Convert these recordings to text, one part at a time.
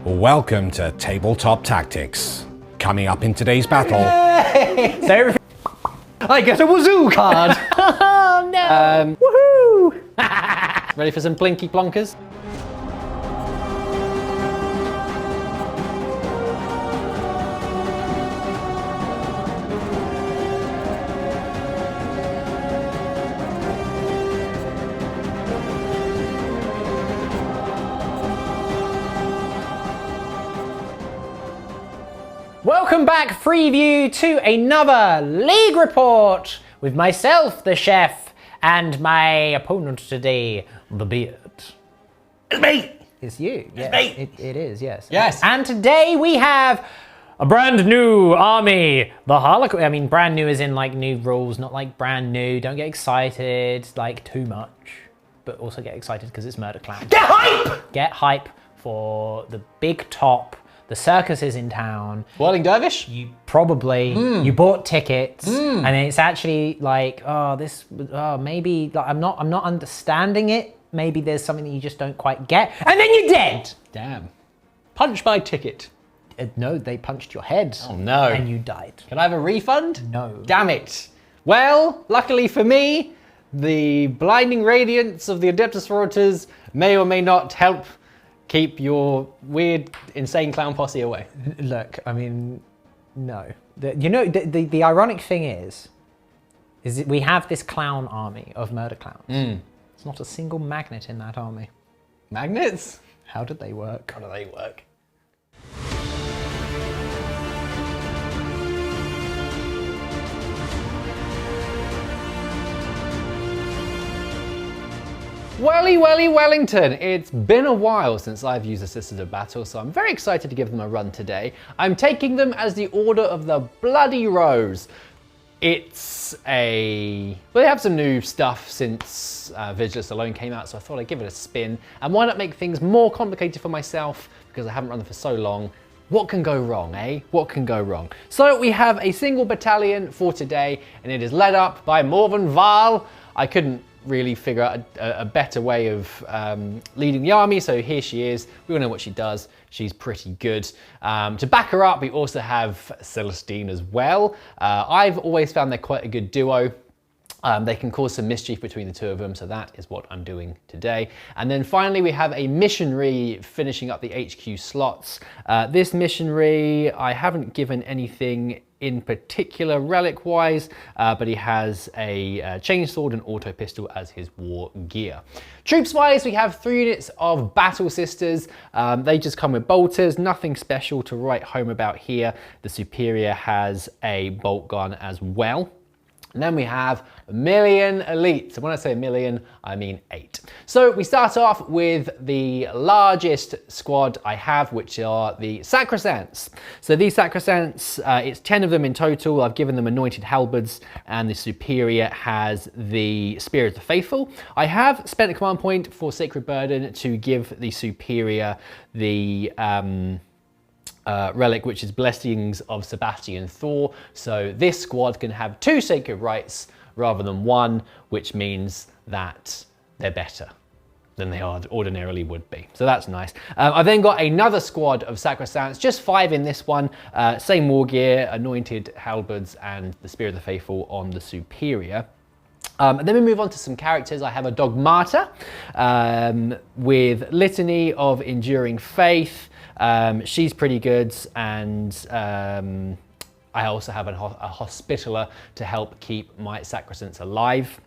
Welcome to Tabletop Tactics. Coming up in today's battle. So I get a wazoo card. Oh no! Woohoo! Ready for some plinky plonkers? Welcome back, Freeview, to another League Report with myself, the chef, and my opponent today, the beard. It's me! It's you. It's me! It is, yes. Yes. And today we have a brand new army, the Harlequins. I mean, brand new as in like new rules, not like brand new. Don't get excited like too much, but also get excited because it's Murder Clown. Get hype! Get hype for the big top. The circus is in town. Whirling Dervish? You probably, you bought tickets and it's actually like, maybe like, I'm not understanding it. Maybe there's something that you just don't quite get. And then you're dead. Damn. Punch my ticket. No, they punched your head. Oh no. And you died. Can I have a refund? No. Damn it. Well, luckily for me, the blinding radiance of the Adepta Sororitas may or may not help keep your weird, insane clown posse away. Look, I mean, no. The ironic thing is that we have this clown army of murder clowns. There's not a single magnet in that army. Magnets? How did they work? How do they work? Welly Wellington, it's been a while since I've used the Sisters of Battle, so I'm very excited to give them a run today. I'm taking them as the Order of the Bloody Rose. They have some new stuff since Vigilus Alone came out, so I thought I'd give it a spin. And why not make things more complicated for myself, because I haven't run them for so long. What can go wrong, eh? What can go wrong? So we have a single battalion for today, and it is led up by Morven Val. I couldn't really figure out a better way of leading the army, so here she is. We all know what she does. She's pretty good. To back her up, we also have Celestine as well. I've always found they're quite a good duo. They can cause some mischief between the two of them, so that is what I'm doing today. And then finally, we have a missionary finishing up the HQ slots. This missionary, I haven't given anything in particular relic-wise, but he has a chainsword and auto pistol as his war gear. Troops-wise, we have 3 units of Battle Sisters. They just come with bolters, nothing special to write home about here. The Superior has a bolt gun as well. And then we have 1 million elites. And when I say 1 million, I mean 8. So we start off with the largest squad I have, which are the Sacrosants. So these Sacrosants, it's 10 of them in total. I've given them anointed halberds, and the Superior has the Spear of the Faithful. I have spent a command point for Sacred Burden to give the Superior the relic, which is Blessings of Sebastian Thor. So this squad can have 2 sacred rites rather than 1, which means that they're better than they ordinarily would be. So that's nice. I've then got another squad of Sacrosants, just 5 in this one. Same war gear, anointed halberds, and the Spear of the Faithful on the Superior. And then we move on to some characters. I have a Dogmata with Litany of Enduring Faith. She's pretty good, and I also have a Hospitaller to help keep my Sacrosants alive,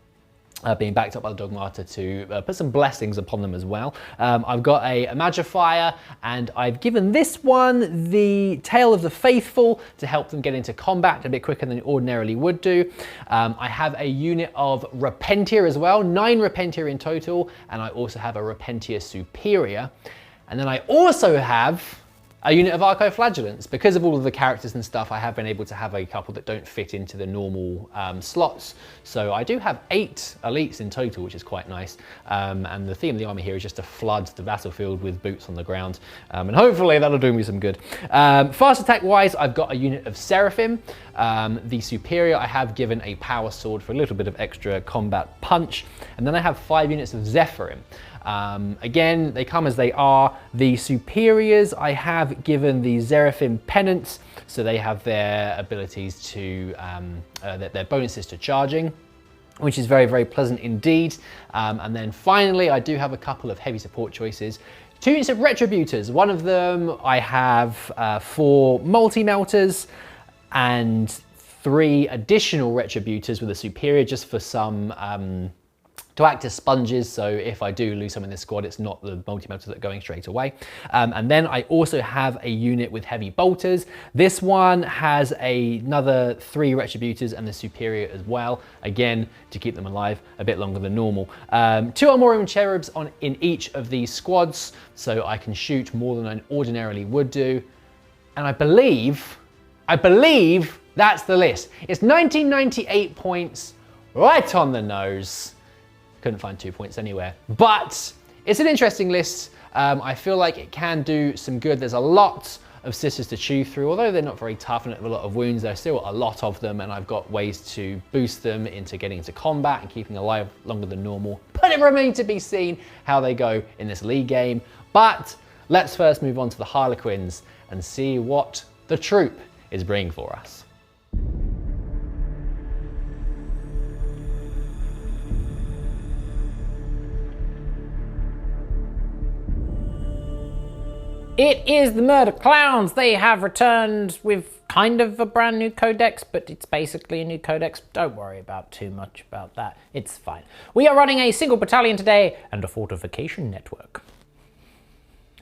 being backed up by the Dogmata to put some blessings upon them as well. I've got a Magifier, and I've given this one the Tale of the Faithful to help them get into combat a bit quicker than it ordinarily would do. I have a unit of Repentir as well, 9 Repentir in total, and I also have a Repentir Superior. And then I also have a unit of Archoflagellants. Because of all of the characters and stuff, I have been able to have a couple that don't fit into the normal slots. So I do have 8 elites in total, which is quite nice. And the theme of the army here is just to flood the battlefield with boots on the ground. And hopefully that'll do me some good. Fast attack wise, I've got a unit of Seraphim. The Superior, I have given a power sword for a little bit of extra combat punch. And then I have 5 units of Zephyrim. Again, they come as they are. The superiors I have given the Seraphim pennants, so they have their abilities to, their bonuses to charging, which is very, very pleasant indeed. And then finally, I do have a couple of heavy support choices. 2 units of Retributors. One of them I have 4 multi-melters and 3 additional Retributors with a superior just for some, to act as sponges, so if I do lose some in this squad, it's not the multi-melters that are going straight away. And then I also have a unit with heavy bolters. This one has another 3 Retributors and the superior as well, again, to keep them alive a bit longer than normal. 2 Armorium Cherubs in each of these squads, so I can shoot more than I ordinarily would do. And I believe that's the list. It's 1998 points, right on the nose. Couldn't find 2 points anywhere, but it's an interesting list. I feel like it can do some good. There's a lot of sisters to chew through, although they're not very tough and have a lot of wounds, there's still a lot of them, and I've got ways to boost them into getting into combat and keeping alive longer than normal. But it remains to be seen how they go in this league game. But let's first move on to the Harlequins and see what the troop is bringing for us. It is the Murder Clowns. They have returned with kind of a brand new codex, but it's basically a new codex. Don't worry about too much about that. It's fine. We are running a single battalion today and a fortification network.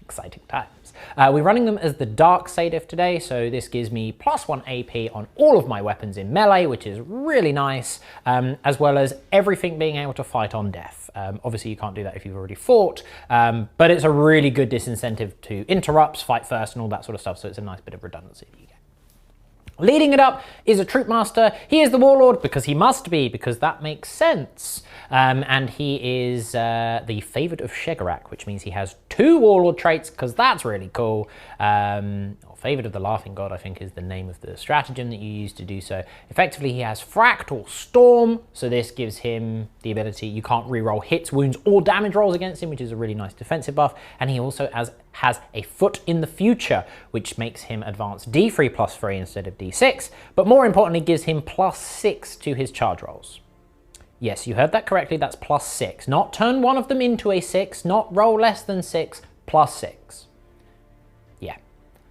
Exciting times. We're running them as the Dark Sadif today, so this gives me +1 AP on all of my weapons in melee, which is really nice, as well as everything being able to fight on death. Obviously you can't do that if you've already fought, but it's a really good disincentive to interrupts, fight first and all that sort of stuff, so it's a nice bit of redundancy that you get. Leading it up is a troop master. He is the warlord because he must be, because that makes sense. And he is the favourite of Shegarak, which means he has 2 warlord traits, because that's really cool. Favourite of the Laughing God, I think, is the name of the stratagem that you use to do so. Effectively, he has Fractal Storm, so this gives him the ability, you can't reroll hits, wounds, or damage rolls against him, which is a really nice defensive buff. And he also has a Foot in the Future, which makes him advance D3 +3 instead of D6, but more importantly, gives him +6 to his charge rolls. Yes, you heard that correctly, that's +6. Not turn one of them into a 6, not roll less than 6, +6. Yeah.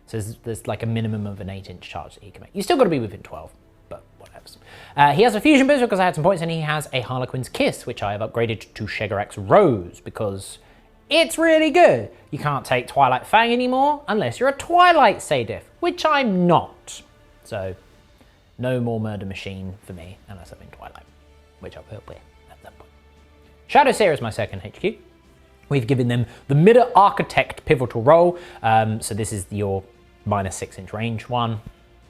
So there's like a minimum of an 8-inch charge that he can make. You still got to be within 12, but whatever. He has a fusion boost because I had some points, and he has a Harlequin's Kiss, which I have upgraded to Shegarak's Rose because it's really good. You can't take Twilight Fang anymore unless you're a Twilight Sadif, which I'm not. So no more Murder Machine for me unless I'm in Twilight, which I will be at that point. Shadow Seer is my second HQ. We've given them the Midder Architect pivotal role. So this is your -6-inch range one.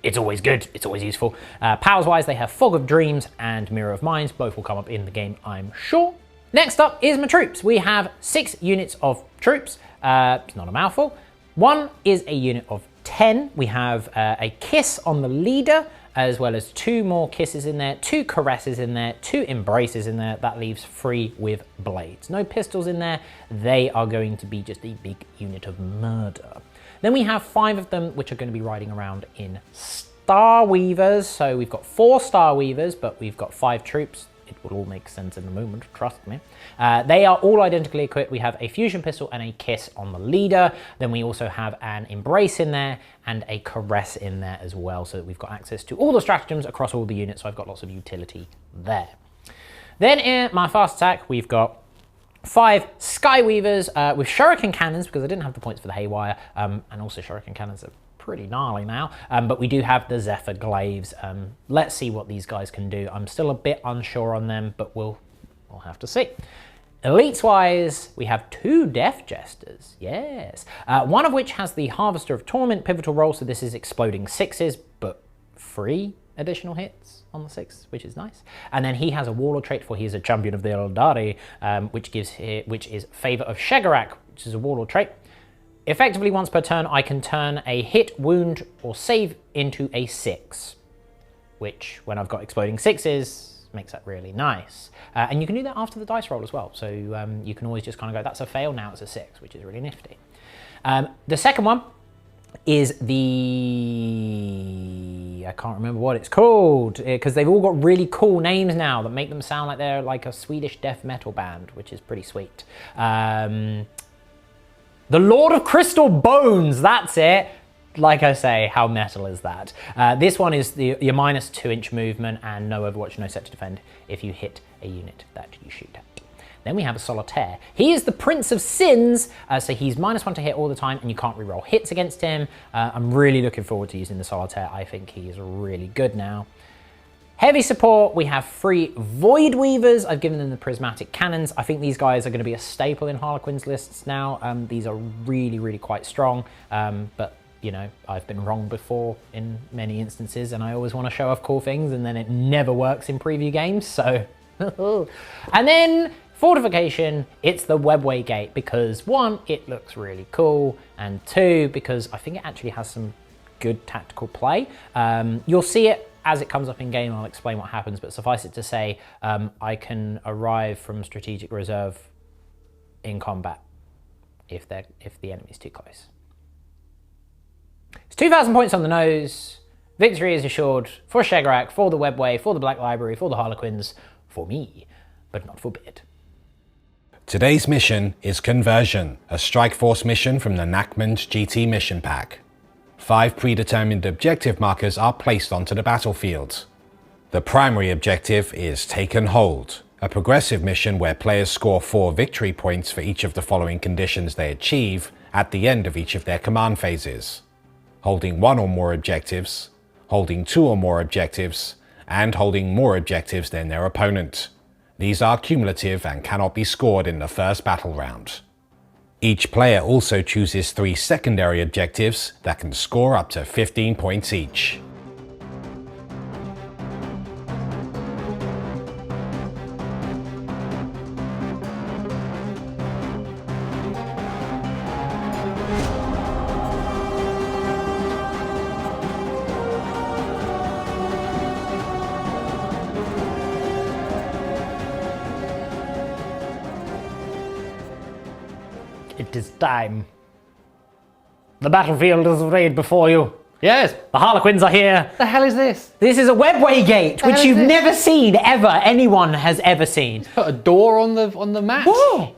It's always good, it's always useful. Powers wise, they have Fog of Dreams and Mirror of Minds. Both will come up in the game, I'm sure. Next up is my troops. We have 6 units of troops. It's not a mouthful. One is a unit of 10. We have a Kiss on the leader, as well as 2 more Kisses in there, 2 Caresses in there, 2 Embraces in there. That leaves 3 with Blades. No pistols in there. They are going to be just a big unit of murder. Then we have 5 of them, which are going to be riding around in Star Weavers. So we've got 4 Star Weavers, but we've got 5 troops. It will all make sense in a moment, trust me. They are all identically equipped. We have a fusion pistol and a Kiss on the leader. Then we also have an Embrace in there and a Caress in there as well, so that we've got access to all the stratagems across all the units, so I've got lots of utility there. Then in my fast attack, we've got 5 Skyweavers with Shuriken Cannons, because I didn't have the points for the Haywire, and also Shuriken Cannons are pretty gnarly now, but we do have the Zephyr Glaives. Let's see what these guys can do. I'm still a bit unsure on them, but we'll have to see. Elites wise, we have 2 Death Jesters, yes. One of which has the Harvester of Torment pivotal role, so this is exploding 6s, but 3 additional hits on the 6, which is nice. And then he has a Warlord trait, for he is a Champion of the Eldari, which is Favor of Shegarak, which is a Warlord trait. Effectively, once per turn, I can turn a hit, wound, or save into a 6, which, when I've got exploding 6s, makes that really nice. And you can do that after the dice roll as well. So you can always just kind of go, that's a fail, now it's a 6, which is really nifty. The second one is the, I can't remember what it's called, because they've all got really cool names now that make them sound like they're like a Swedish death metal band, which is pretty sweet. The Lord of Crystal Bones, that's it. Like I say, how metal is that? This one is your -2-inch movement and no overwatch, no set to defend if you hit a unit that you shoot at. Then we have a Solitaire. He is the Prince of Sins, so he's -1 to hit all the time and you can't reroll hits against him. I'm really looking forward to using the Solitaire. I think he is really good now. Heavy support, we have 3 Void Weavers. I've given them the Prismatic Cannons. I think these guys are going to be a staple in Harlequins lists now. These are really, really quite strong, but you know, I've been wrong before in many instances and I always want to show off cool things and then it never works in preview games, so. And then Fortification, it's the Webway Gate because 1, it looks really cool, and 2, because I think it actually has some good tactical play. You'll see it as it comes up in game, I'll explain what happens, but suffice it to say, I can arrive from strategic reserve in combat if the enemy's too close. It's 2,000 points on the nose. Victory is assured for Shegrak, for the Webway, for the Black Library, for the Harlequins, for me, but not for Bid. Today's mission is Conversion, a Strike Force mission from the Nachman's GT mission pack. 5 predetermined objective markers are placed onto the battlefield. The primary objective is Taken Hold, a progressive mission where players score 4 victory points for each of the following conditions they achieve at the end of each of their command phases: holding 1 or more objectives, holding 2 or more objectives, and holding more objectives than their opponent. These are cumulative and cannot be scored in the first battle round. Each player also chooses 3 secondary objectives that can score up to 15 points each. It is time. The battlefield is arrayed before you. Yes. The Harlequins are here. What the hell is this? This is a Webway Gate, which hell you've is this? never seen ever. Anyone has ever seen. Put a door on the map. Whoa.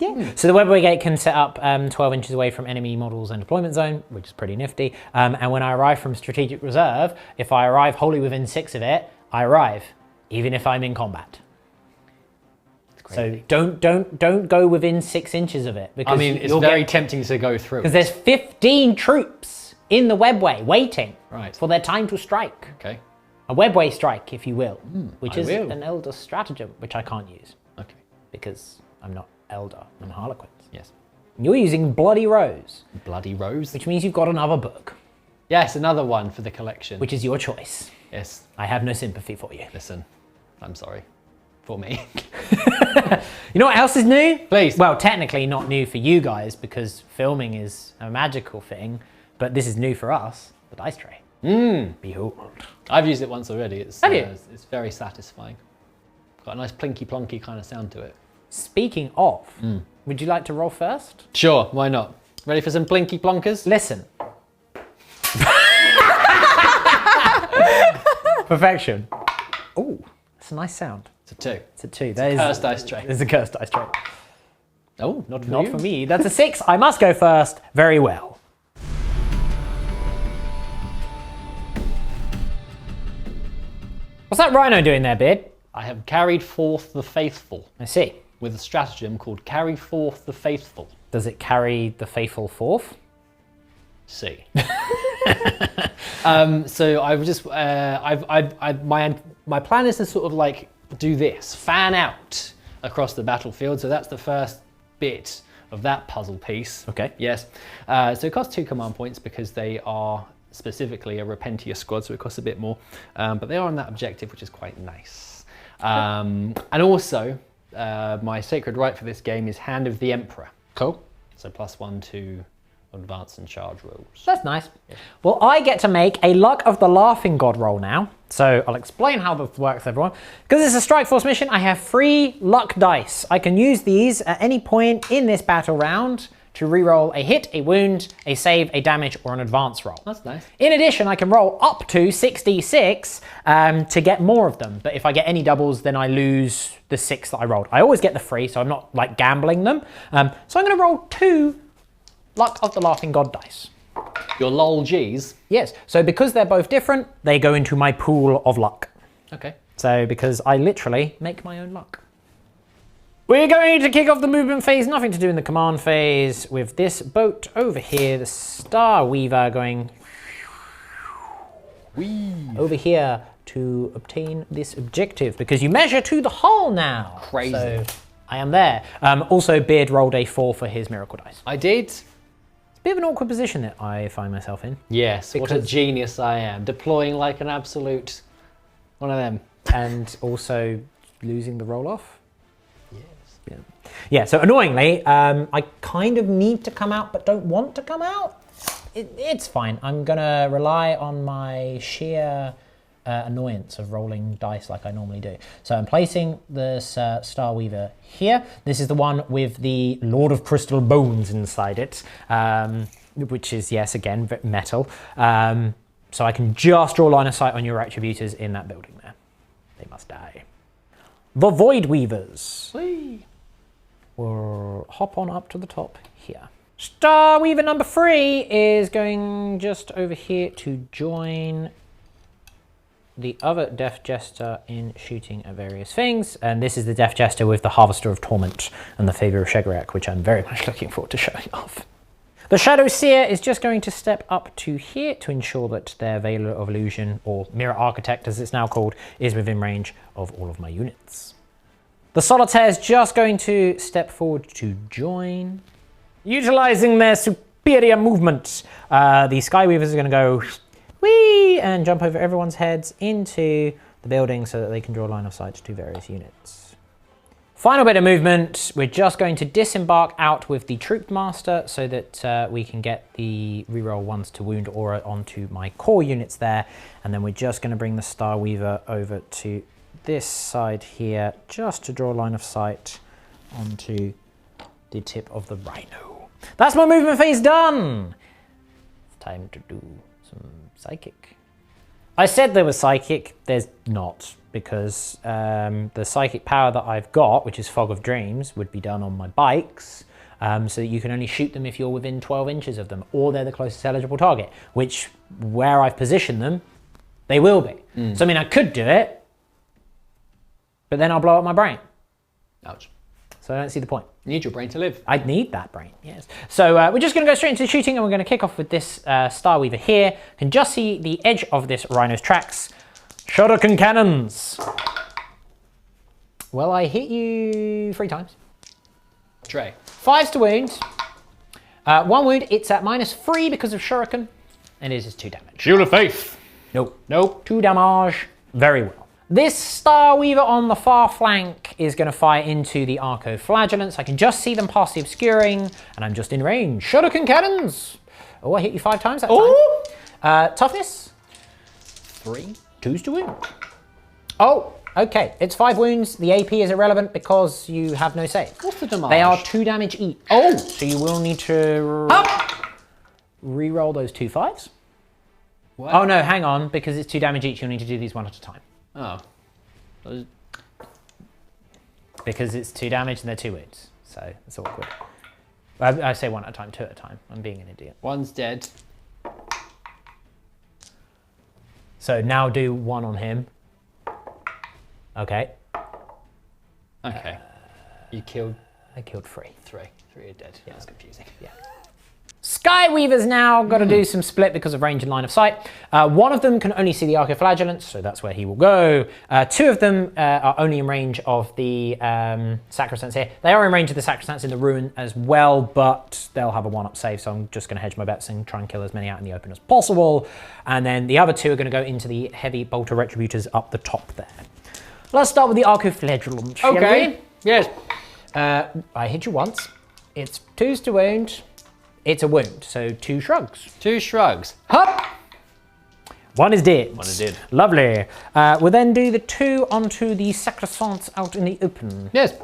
Yeah. So the Webway Gate can set up 12 inches away from enemy models and deployment zone, which is pretty nifty. And when I arrive from strategic reserve, if I arrive wholly within 6 of it, I arrive, even if I'm in combat. So don't go within 6 inches of it, because I mean, it's very tempting to go through. because there's 15 troops in the Webway waiting for their time to strike. Okay. A Webway strike, if you will, which is will. an Elder stratagem, which I can't use Okay. because I'm not Elder, I'm Harlequins. Yes. You're using Bloody Rose, Bloody Rose. which means you've got another book, Yes, another one for the collection. which is your choice. Yes. I have no sympathy for you. Listen, I'm sorry. For me. You know what else is new? Please. Well, technically not new for you guys because filming is a magical thing, but this is new for us, the dice tray. Behold. I've used it once already. It's, Have you? It's very satisfying. Got a nice plinky plonky kind of sound to it. Speaking of, would you like to roll first? Sure, why not? Ready for some plinky plonkers? Listen. Perfection. Oh, that's a nice sound. It's a 2. It's a 2. Cursed dice tray. There's a cursed dice tray. Oh, not for Not you. for me. That's a 6. I must go first. Very well. What's that rhino doing there, Beard? I have carried forth the faithful I see. with a stratagem called Carry Forth the Faithful. Does it carry the faithful forth? C. So I've just, my plan is to sort of like do this, fan out across the battlefield. So that's the first bit of that puzzle piece. Okay. Yes. So it costs 2 command points because they are specifically a Repentia squad, so it costs a bit more. But they are on that objective, which is quite nice. And also, my sacred right for this game is Hand of the Emperor. Cool. So +1 to advance and charge rules. That's nice. Well, I get to make a Luck of the Laughing God roll now. So I'll explain how this works, everyone. Because it's a Strike Force mission, I have 3 luck dice. I can use these at any point in this battle round to reroll a hit, a wound, a save, a damage, or an advance roll. That's nice. In addition, I can roll up to 66 to get more of them. But if I get any doubles, then I lose the 6 that I rolled. I always get the 3, so I'm not like gambling them. So I'm going to roll 2 Luck of the Laughing God dice. Your lol G's. Yes, so because they're both different, they go into my pool of luck. Okay. So because I literally make my own luck. We're going to kick off the movement phase, nothing to do in the command phase, with this boat over here, the Star Weaver going over here to obtain this objective, because you measure to the hull now. Crazy. So I am there. Also, Beard rolled a 4 for his miracle dice. I did. Bit of an awkward position that I find myself in. Yes, what a Because- genius I am. Deploying like an absolute one of them. And also losing the roll off. Yes. Yeah, so annoyingly, I kind of need to come out but don't want to come out. It's fine. I'm going to rely on my sheer annoyance of rolling dice like I normally do. So I'm placing this Star Weaver here. This is the one with the Lord of Crystal Bones inside it, which is, yes, again, metal. So I can just draw line of sight on your attributors in that building there. They must die. The Void Weavers. Whee. We'll hop on up to the top here. Star Weaver number 3 is going just over here to join the other Death Jester in shooting at various things. And this is the Death Jester with the Harvester of Torment and the Favour of Shegariak, which I'm very much looking forward to showing off. The Shadow Seer is just going to step up to here to ensure that their Veiler of Illusion, or Mirror Architect as it's now called, is within range of all of my units. The Solitaire is just going to step forward to join. Utilizing their superior movement, the Skyweavers are going to go whee and jump over everyone's heads into the building so that they can draw line of sight to various units. Final bit of movement, we're just going to disembark out with the Troop Master so that we can get the reroll 1s to wound aura onto my core units there, and then we're just going to bring the Star Weaver over to this side here just to draw line of sight onto the tip of the Rhino. That's my movement phase done! It's time to do some Psychic. I said there was Psychic, there's not, because the Psychic power that I've got, which is Fog of Dreams, would be done on my bikes, so that you can only shoot them if you're within 12 inches of them, or they're the closest eligible target, which, where I've positioned them, they will be. So I mean, I could do it, but then I'll blow up my brain. Ouch. So I don't see the point. You need your brain to live. I need that brain, yes. So we're just going to go straight into the shooting, and we're going to kick off with this Star Weaver here. You can just see the edge of this Rhino's tracks. Shuriken cannons. Well, I hit you 3 times. Trey. 5s to wound. 1 wound, it's at -3 because of Shuriken, and it is 2 damage. Shield of Faith. Nope. Nope. 2 damage. Very well. This Star Weaver on the far flank is going to fire into the Arco Flagellants. I can just see them past the obscuring, and I'm just in range. Shuriken cannons! Oh, I hit you 5 times that time. Toughness? 3. 2s to wound. Oh, okay. It's 5 wounds. The AP is irrelevant because you have no save. What's the damage? They are 2 damage each. Oh! So you will need to re-roll those 2 5s. What? Oh no, hang on. Because it's 2 damage each, you'll need to do these 1 at a time. Oh. Because it's 2 damage and they're 2 wounds. So it's awkward. I say 1 at a time, 2 at a time. I'm being an idiot. One's dead. So now do 1 on him. Okay. Okay. You killed I killed 3. 3. 3 are dead. Yeah, that's confusing. Yeah. Skyweaver's now got to do some split because of range and line of sight. 1 of them can only see the Arcoflagellants, so that's where he will go. 2 of them are only in range of the Sacrosancts here. They are in range of the Sacrosancts in the Ruin as well, but they'll have a 1-up save, so I'm just going to hedge my bets and try and kill as many out in the open as possible. And then the other 2 are going to go into the Heavy Bolter Retributors up the top there. Let's start with the Arcoflagellant, shall we? Yes. I hit you once. It's 2s to wound. It's a wound, so 2 shrugs. 2 shrugs. Hup! 1 is dead. 1 is dead. Lovely. We'll then do the 2 onto the sacrosanct out in the open. Yes.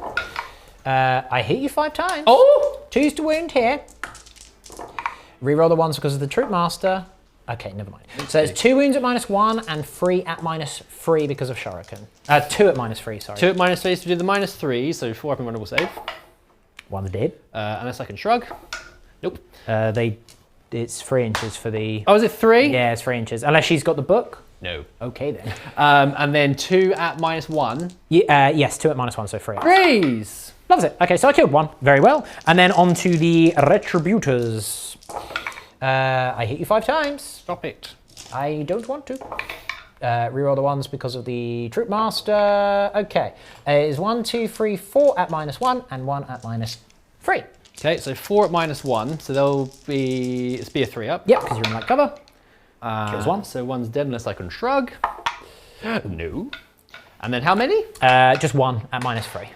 I hit you 5 times. Oh! 2's to wound here. Reroll the 1s because of the troop master. Okay, never mind. So it's 2 wounds at -1 and 3 at -3 because of shuriken. 2 at -3, sorry. 2 at -3, so we do the -3, so 4 up and runnable save. 1's dead. And a second shrug. Nope. It's 3 inches for the... Oh, is it 3? Yeah, it's 3 inches. Unless she's got the book. No. Okay then. And then 2 at -1. Yes, 2 at -1, so 3. Freeze! Loves it. Okay, so I killed 1. Very well. And then on to the retributors. I hit you 5 times. Stop it. I don't want to. Reroll the 1s because of the troop master. Okay. It is 1, 2, 3, 4 at -1 and 1 at -3. Okay, so 4 at -1, so there'll be... It's be a 3 up. Yep, because you're in light cover. Kills 1. So 1's dead unless I can shrug. No. And then how many? Just 1 at -3.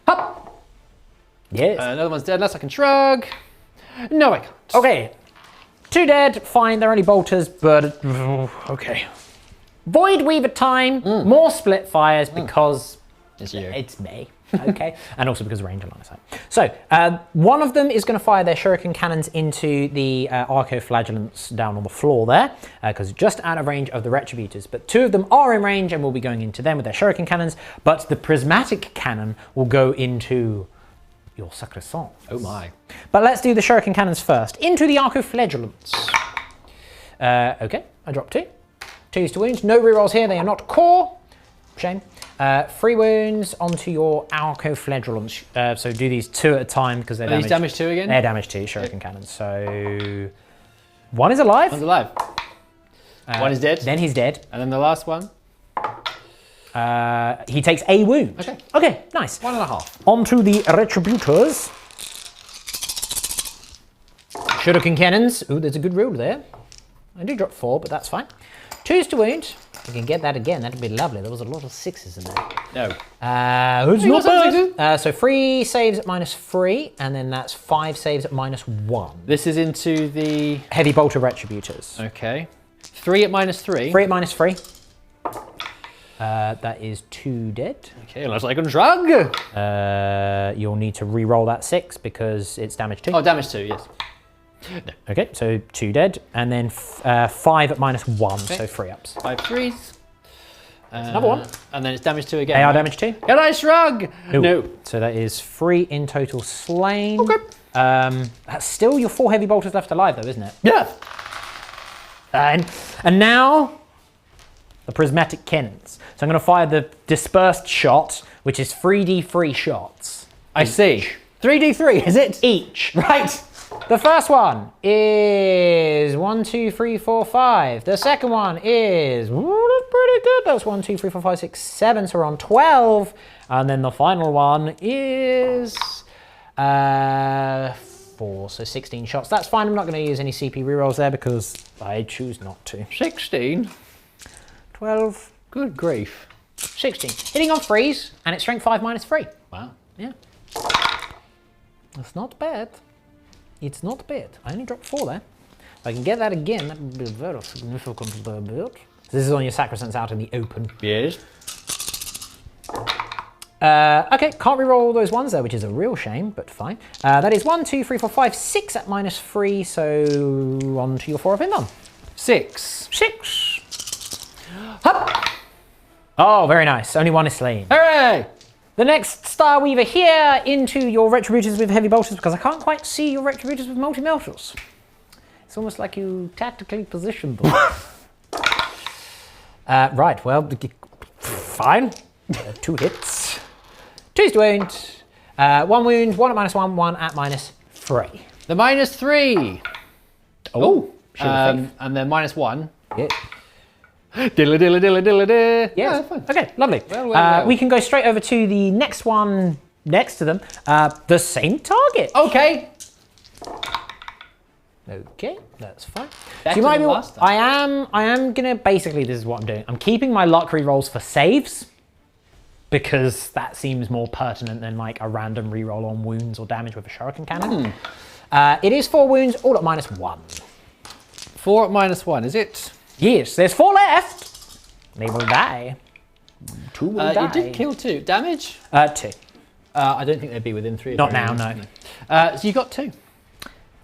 Hup! Yes. Another one's dead unless I can shrug. No, I can't. Okay. 2 dead, fine, they're only bolters, but okay. Void Weaver time, more split fires because it's me. Okay, and also because range and line of sight. So, one of them is going to fire their shuriken cannons into the arco-flagellants down on the floor there, because just out of range of the retributors. But 2 of them are in range and we'll be going into them with their shuriken cannons, but the prismatic cannon will go into your sacrosanct. Oh my. But let's do the shuriken cannons first. Into the arco-flagellants. Okay, I dropped 2. 2's to wound. No rerolls here, they are not core. Shame. 3 wounds onto your arco-flagellants. So do these 2 at a time because they're damage. These damage 2 again? They're damage 2, shuriken cannons. So 1 is alive. 1's alive. 1 is dead. Then he's dead. And then the last one? He takes a wound. Okay. Okay, nice. 1.5. Onto the retributors. Shuriken cannons. Ooh, there's a good roll there. I do drop 4, but that's fine. 2's to wound. We can get that again. That'd be lovely. There was a lot of 6s in there. No. It's not bad. So 3 saves at -3, and then that's 5 saves at -1. This is into the... Heavy bolter retributors. Okay. 3 at -3. 3 at -3. That is 2 dead. Okay, unless I can shrug. You'll need to re-roll that 6 because it's damage 2. Oh, damage 2, yes. No. Okay, so 2 dead, and then 5 at -1, so 3 ups. 5 threes. Another one. And then it's damage 2 again. AR right? damage 2. Can I shrug? Ooh. No. So that is 3 in total slain. Okay. That's still your 4 heavy bolters left alive though, isn't it? Yeah. And now, the prismatic cannons. So I'm going to fire the dispersed shot, which is 3d3 shots. I see. 3d3, is it? Each. Right. The first one is 1, 2, 3, 4, 5. The second one is, that's pretty good. That's 1, 2, 3, 4, 5, 6, 7. So we're on 12. And then the final one is 4. So 16 shots. That's fine. I'm not going to use any CP rerolls there because I choose not to. 16. 12. Good grief. 16. Hitting on freeze, and it's strength 5 -3. Wow. Yeah. That's not bad. It's not bad. I only dropped 4 there. If I can get that again, that would be very significant bit. So this is on your sacrosancts out in the open. Yes. Okay, can't reroll all those ones there, which is a real shame, but fine. That is 1, 2, 3, 4, 5, 6 at -3, so on to your 4 of Indon. 6. 6. Hup. Oh, very nice. Only 1 is slain. Hooray! The next Star Weaver here into your Retributors with heavy bolters because I can't quite see your Retributors with multi-melters. It's almost like you tactically positioned them. Right, well, fine. 2 hits. 2's to wound. 1 wound, 1 at -1, 1 at -3. The -3. Oh, shield and then -1. yeah. Dilla dilla dilla dilla dilla. Yeah, fine. okay, lovely. Well. We can go straight over to the next one next to them. The same target. Okay. Okay, that's fine. Better So you might than be, last time. I am gonna, basically this is what I'm doing. I'm keeping my luck re-rolls for saves because that seems more pertinent than like a random re-roll on wounds or damage with a shuriken cannon. It is 4 wounds, all at -1. 4 at -1, is it? Yes, there's 4 left. They will die. 2 will die. You did kill 2. Damage? 2. I don't think they'd be within 3. Not now, no. So you got 2.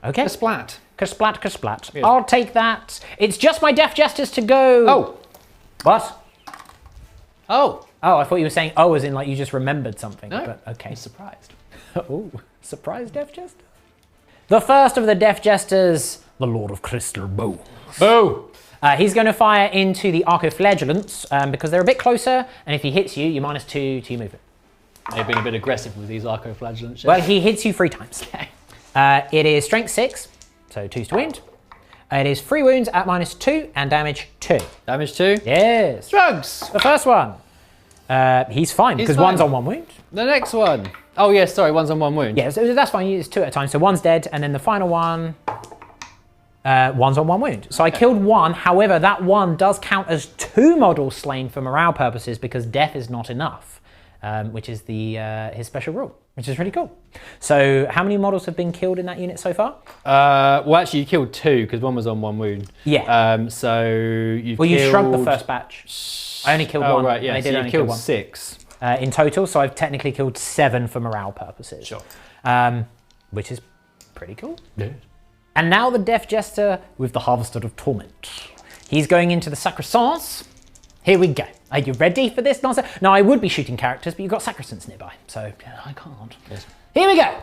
Okay. A splat. Kersplat, kersplat. Yeah. I'll take that. It's just my Death Jesters to go. Oh. What? Oh. Oh, I thought you were saying oh as in like you just remembered something. No, but okay. I'm surprised. Oh, surprise Death Jester. The first of the Death Jesters, the Lord of Crystal Bones. Oh. He's going to fire into the Arco-Flagellants because they're a bit closer, and if he hits you, you're -2 to your movement. They've been a bit aggressive with these Arco-Flagellants. Well, he hits you 3 times. It is Strength 6, so 2's to wound. It is 3 wounds at -2 and damage 2. Damage 2? Yes. Drugs! The first one. He's fine because fine. 1's on 1 wound. The next one. Oh, yes, sorry, 1's on 1 wound. Yeah, so that's fine. It's 2 at a time. So 1's dead, and then the final one, 1's on 1 wound. So I killed 1. However, that 1 does count as 2 models slain for morale purposes because death is not enough, which is his special rule, which is really cool. So how many models have been killed in that unit so far? Well, actually, you killed 2 because 1 was on 1 wound. Yeah. So you've Well, you killed... shrunk the first batch. I only killed 1. Oh, right, yeah. I So did you only kill killed 1. 6. In total, so I've technically killed 7 for morale purposes. Sure. Which is pretty cool. Yeah. And now the Death Jester with the Harvester of Torment. He's going into the Sacrosanct. Here we go. Are you ready for this nonsense? Now, I would be shooting characters, but you've got Sacrosancts nearby, so I can't. Yes. Here we go.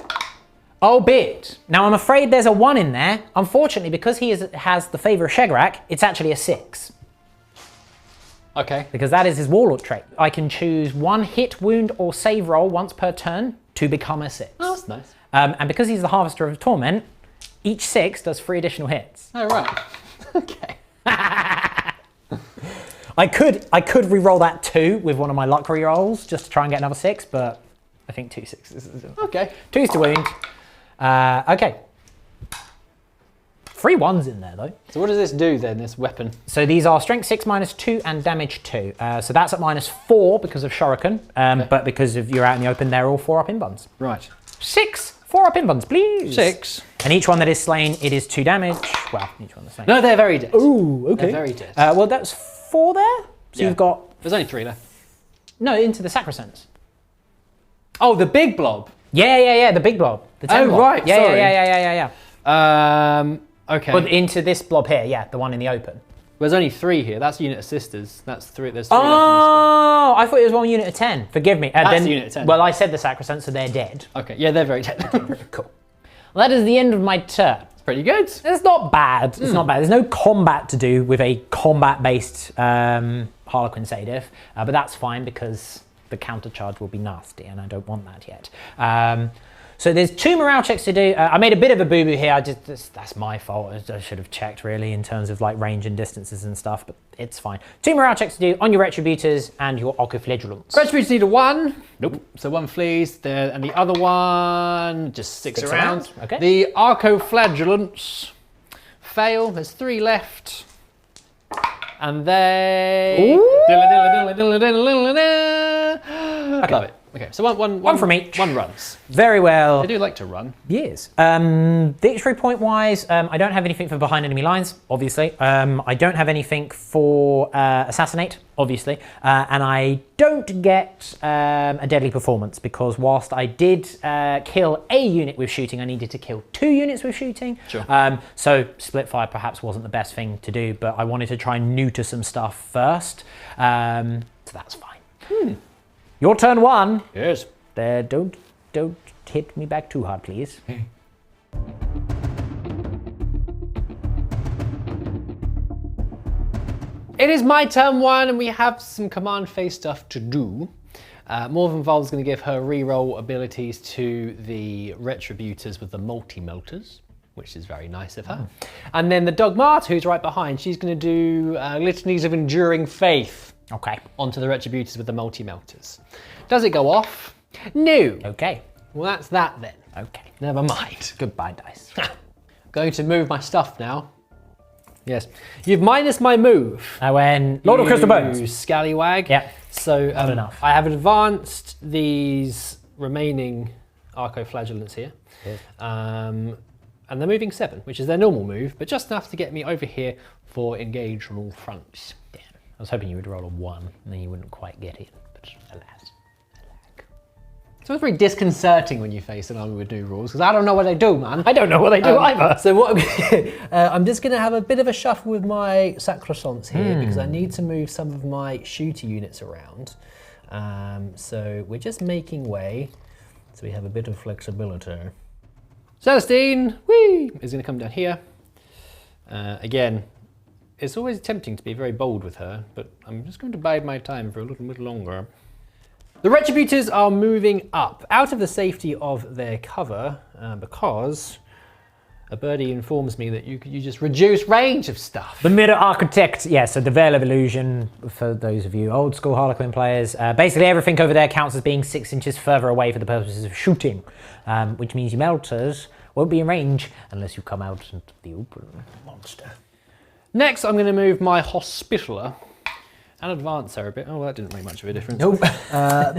Albeit. Now, I'm afraid there's a 1 in there. Unfortunately, because he has the Favour of Shegrak, it's actually a 6. Okay. Because that is his Warlord trait. I can choose 1 hit, wound, or save roll once per turn to become a 6. Oh, that's nice. And because he's the Harvester of Torment, each 6 does 3 additional hits. Oh, right. Okay. I could re-roll that 2 with one of my luck re-rolls just to try and get another 6, but I think 2 6s. Okay. 2's to wound. Okay. 3 1s in there though. So what does this do then, this weapon? So these are strength 6 -2 and damage 2. So that's at -4 because of Shuriken, but because of you're out in the open, they're all 4 up in buns. Right. 6 4 up in buns, please. 6. And each one that is slain, it is 2 damage. Well, each one that's slain. No, they're very dead. Ooh, okay. They're very dead. Well, that's 4 there. So Yeah. you've got There's only 3 left. no into the Sacrosancts. Oh, the big blob. Yeah, the big blob. The 10 Oh, blob. right, sorry. Yeah. Okay. But into this blob here, yeah, the one in the open. There's only 3 here. That's unit of sisters. That's 3. There's 3 left in Oh, I thought it was 1 unit of 10. Forgive me. That's the unit of 10. Well, I said the Sacrosancts, so they're dead. this one. Okay. Yeah, they're very dead. Cool. Well, that is the end of my turn. Pretty good. It's not bad. It's not bad. There's no combat to do with a combat-based Harlequin Sadif, but that's fine because the counter charge will be nasty, and I don't want that yet. So there's 2 morale checks to do. I made a bit of a boo-boo here. That's my fault. I should have checked really in terms of like range and distances and stuff, but it's fine. 2 morale checks to do on your Retributors and your Arco-Flagellants. Retributors need a 1. Nope. So 1 flees, and the other one just sticks around. Okay. The Arco-Flagellants fail. There's 3 left. And they... Okay. Love it. Okay, so One from each. 1 runs. Very well. They do like to run. Yes. Victory point wise, I don't have anything for behind enemy lines, obviously. I don't have anything for assassinate, obviously. And I don't get a deadly performance because whilst I did kill a unit with shooting, I needed to kill 2 units with shooting. Sure. So split fire perhaps wasn't the best thing to do, but I wanted to try and neuter some stuff first. So that's fine. Your turn 1. Yes. There, don't hit me back too hard, please. It is my turn 1 and we have some command phase stuff to do. Morven Vol's going to give her reroll abilities to the Retributors with the multi-melters, which is very nice of her. And then the Dogmata, who's right behind, she's going to do litanies of enduring faith. Okay. Onto the Retributors with the multi-melters. Does it go off? No. Okay. Well, that's that then. Okay. Never mind. Goodbye, dice. Going to move my stuff now. Yes. You've minus my move. When Lord of Crystal Bones. You scallywag. Yeah. So Not enough. I have advanced these remaining Arco-Flagellants here. Yes. And they're moving 7, which is their normal move, but just enough to get me over here for engage on all fronts. Damn. I was hoping you would roll a 1 and then you wouldn't quite get it, but alas. So it's very disconcerting when you face an army with new rules, because I don't know what they do, man. I don't know what they do either. So what I'm just going to have a bit of a shuffle with my sacrosancts here because I need to move some of my shooter units around. So we're just making way, so we have a bit of flexibility. Celestine, whee, is going to come down here. Again, it's always tempting to be very bold with her, but I'm just going to bide my time for a little bit longer. The Retributors are moving up out of the safety of their cover because a birdie informs me that you just reduce range of stuff. The Mirror Architect, yeah, so the Veil of Illusion, for those of you old school Harlequin players, basically everything over there counts as being 6 inches further away for the purposes of shooting, which means your melters won't be in range unless you come out into the open, monster. Next, I'm going to move my Hospitaller and advance her a bit. Oh, well, that didn't make much of a difference. Nope.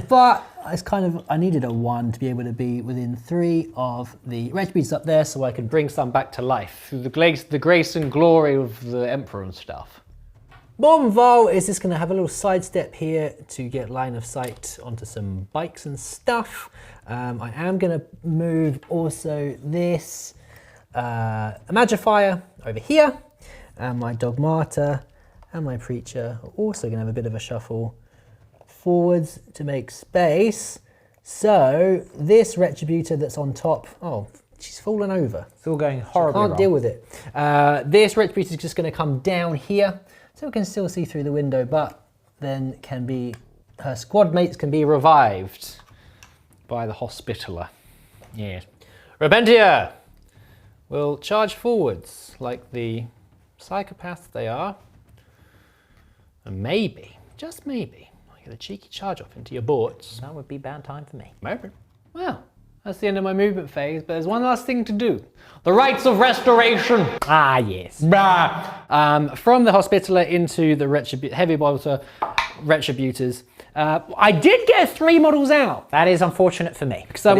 But it's kind of, I needed a 1 to be able to be within 3 of the Retributors up there so I could Bring some back to life through the grace and glory of the Emperor and stuff. Bonval is just going to have a little sidestep here to get line of sight onto some bikes and stuff. I am going to move also this Magifier over here, and my Dogmata and my Preacher are also going to have a bit of a shuffle forwards to make space. So this Retributor that's on top, oh, she's fallen over. It's all going horribly Can't wrong. deal with it. This Retributor is just going to come down here, so we can still see through the window, but then can be, her squad mates can be Revived by the Hospitaller. Yes. Repentia will charge forwards like the psychopaths they are. And maybe, just maybe, I get a cheeky charge off into your boards. That would be bad time for me. Maybe. Well, that's the end of my movement phase, but there's one last thing to do. The Rites of Restoration. Ah, yes. From the Hospitaller into the Heavy Bolter Retributors. I did get 3 models out. That is unfortunate for me. Because I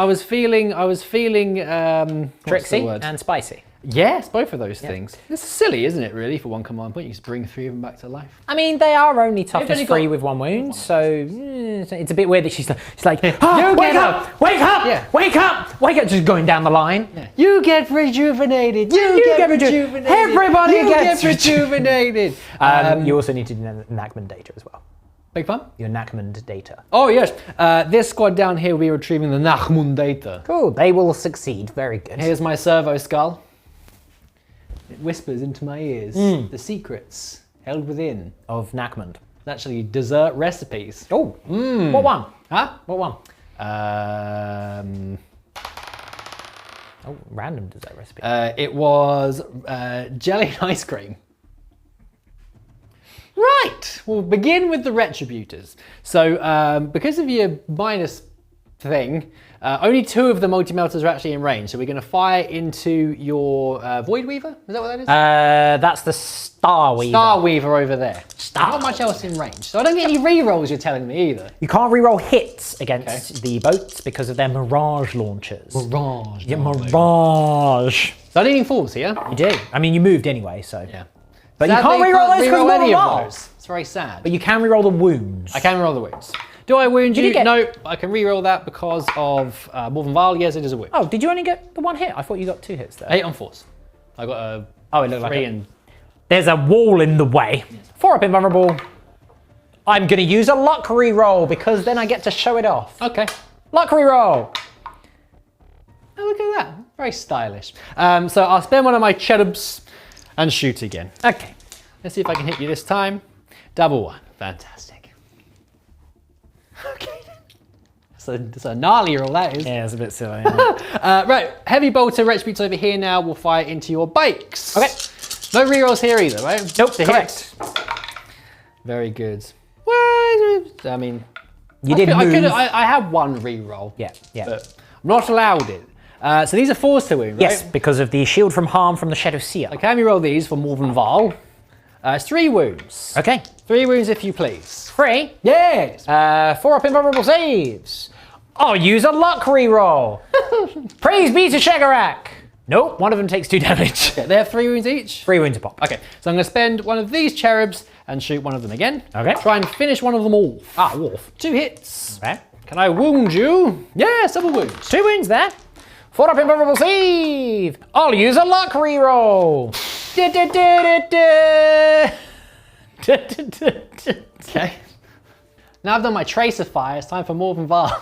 was feeling what's the Tricksy word? and spicy. Yes, both of those things. It's silly, isn't it, really, for one command point? You just bring 3 of them back to life. I mean, they are only toughness only 3 got with 1 wound, so it's a bit weird that she's like, You wake get up, wake up, Yeah. wake up, wake up, just going down the line. Yeah. You get rejuvenated. You get rejuvenated. Everybody you gets get rejuvenated. You also need to do Nakman data as well. Big fun. Your Nakman data. Oh, yes. This squad down here will be retrieving the Nachmund data. Cool, they will succeed. Very good. Here's my servo skull. It whispers into my ears the secrets held within. Of Nakman. Actually, dessert recipes. Oh, what one? Huh? What one? Oh, random dessert recipe. It was jelly and ice cream. Right, we'll begin with the Retributors. So because of your minus thing, only 2 of the multi-melters are actually in range. So we're going to fire into your Void Weaver. Is that what that is? That's the Star Weaver. Star Weaver over there. Not much else in range. So I don't get any rerolls, you're telling me, either. You can't reroll hits against the boats because of their Mirage launchers. Mirage. Yeah, Mirage. So I need informs here. You do. I mean, you moved anyway, so. Yeah. But you Sadly, can't reroll those because any more of rolls. those. It's very sad. But you can reroll the wounds. I can reroll the wounds. Do I wound Did you? you get- No, I can reroll that because of more than Val. Yes, it is a wound. Oh, did you only get the 1 hit? I thought you got 2 hits there. 8 on 4s. I got a Oh, it looked 3 like and There's a wall in the way. 4 up invulnerable. I'm going to use a luck reroll because then I get to show it off. okay. Luck reroll. Oh, look at that. Very stylish. So I'll spend one of my cherubs and shoot again. Okay. Let's see if I can hit you this time. Double 1. Fantastic. Okay. It's a gnarly roll, that is. Yeah, it's a bit silly. Right, heavy bolter Retributes over here now will fire into your bikes. Okay. No rerolls here either, right? Nope, To correct. hit. Very good. Well, I mean, You did move. I had 1 reroll. Yeah, yeah. But I'm not allowed it. So these are 4s to wound, right? Yes, because of the shield from harm from the Shadow Seer. I can reroll these for Morven Val. It's 3 wounds. Okay. 3 wounds if you please. 3. Yes. 4 up invulnerable saves. I'll use a luck reroll. Praise be to Shagarak. Nope, one of them takes 2 damage. Okay, they have 3 wounds each? 3 wounds a pop. Okay, so I'm going to spend one of these cherubs and shoot one of them again. Okay. Try and finish one of them off. Ah, wolf. 2 hits. Okay. Can I wound you? Yes, double wounds. 2 wounds there. 4 up invulnerable save. I'll use a luck reroll. Okay. Now I've done my tracer fire, it's time for more than Var.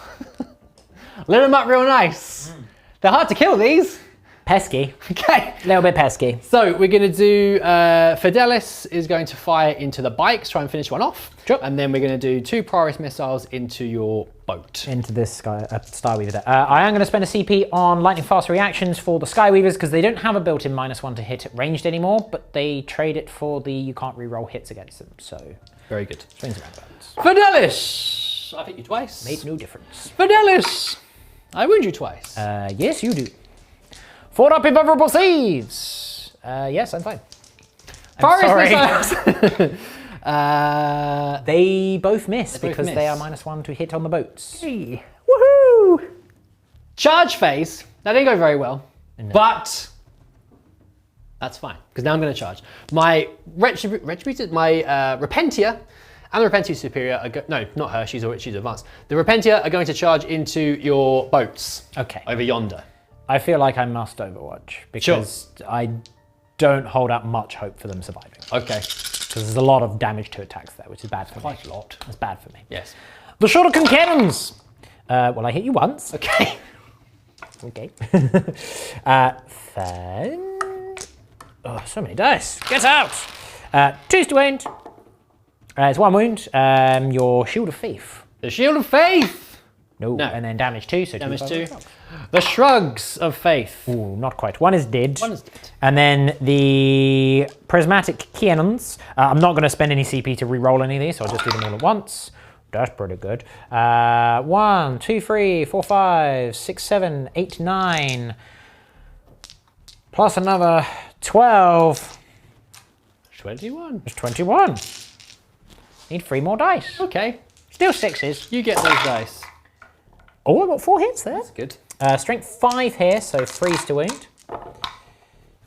Lit them up real nice. They're hard to kill, these. Pesky. Okay. A little bit pesky. So we're going to do, Fidelis is going to fire into the bikes, try and finish one off. Sure. And then we're going to do 2 Polaris missiles into your boat. Into this Skyweaver there. I am going to spend a CP on lightning fast reactions for the Skyweavers because they don't have a built-in -1 to hit at ranged anymore, but they trade it for the you can't reroll hits against them. So Very good. swings and roundabouts. Fidelis! I've hit you twice. Made no difference. Fidelis! I wound you twice. Yes, you do. 4 up invulnerable saves. Yes, I'm fine. Forest sorry. missiles! They both miss both because miss. they are -1 to hit on the boats. Hey. Woohoo! Charge phase. That didn't go very well, but that's fine because now I'm going to charge. My Retributed, my Repentia and the Repentia Superior are no, not her, she's advanced. The Repentia are going to charge into your boats. Okay. Over yonder. I feel like I must Overwatch because I don't hold out much hope for them surviving. Okay. Because there's a lot of damage to attacks there, which is bad for me. Quite a lot. That's bad for me. Yes. The shuriken cannons. Well, I hit you once. Okay. Okay. Then... Oh, so many dice. Get out. 2 to wound. It's 1 wound. Your shield of faith. The Shield of Faith. No. And then damage 2. So Damage 2. 2. The Shrugs of Faith. Ooh, not quite. 1 is dead. 1 is dead. And then the prismatic cannons. I'm not going to spend any CP to re-roll any of these, so I'll just do them all at once. That's pretty good. 1, 2, 3, 4, 5, 6, 7, 8, 9. Plus another 12. 21. That's 21. Need 3 more dice. Okay. Still 6s. You get those dice. Oh, I got 4 hits there. Good. Strength 5 here, so 3's to wound.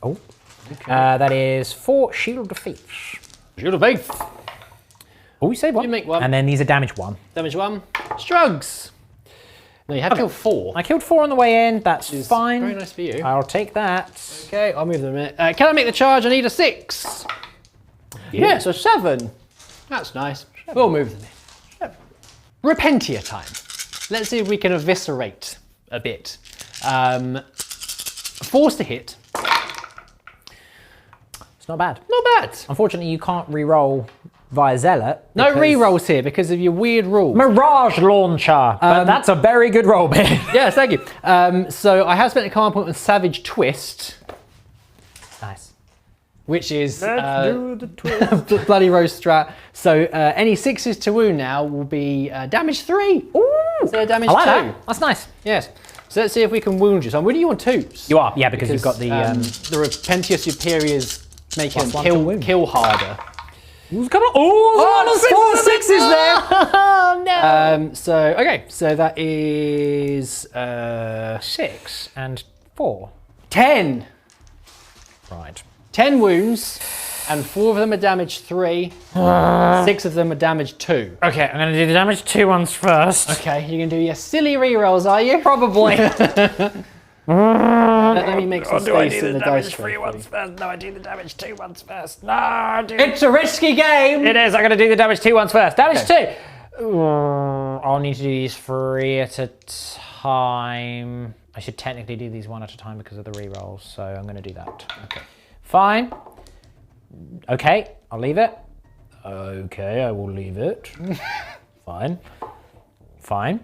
Oh. Okay. That is 4 shield of faith. Shield of Faith. Oh, you save 1. You make 1. And then these are damage 1. Damage 1. Shrugs. No, you have killed 4. I killed 4 on the way in. That's fine. Very nice for you. I'll take that. Okay, I'll move them in a minute. Can I make the charge? I need a 6. Yeah, so 7. That's nice. We'll move them in. Repentia time. Let's see if we can eviscerate a bit. Force to hit. It's not bad. Not bad. Unfortunately, you can't re-roll via Zealot. No re-rolls here because of your weird rule. Mirage Launcher. But that's a very good roll, Ben. Yes, thank you. So I have spent a command point on Savage Twist, Nice. which is do the twist. Bloody Rose strat. So any 6s to wound now will be damage 3. Ooh. So damage I like 2. that. That's nice. Yes. So let's see if we can wound you. So I'm wounding you on 2s. You are, yeah, because you've got the... the Repentia Superiors make him +1 to wound. kill harder. Who's coming? Oh, there's 4 6s there. Oh, no. So, okay. So that is 6 and 4. 10. Right. 10 wounds. And 4 of them are damage 3. 6 of them are damage 2. Okay, I'm going to do the damage 2 ones first. Okay, you're going to do your silly rerolls, are you? Probably. Let me make some space in the dice tray. first. No, I do the damage 2 ones first. No, dude. It's a risky game! It is. I'm going to do the damage 2 ones first. Damage 2. I'll need to do these 3 at a time. I should technically do these 1 at a time because of the rerolls, so I'm going to do that. Okay. Fine. Okay, I'll leave it. Okay, I will leave it. Fine. Fine.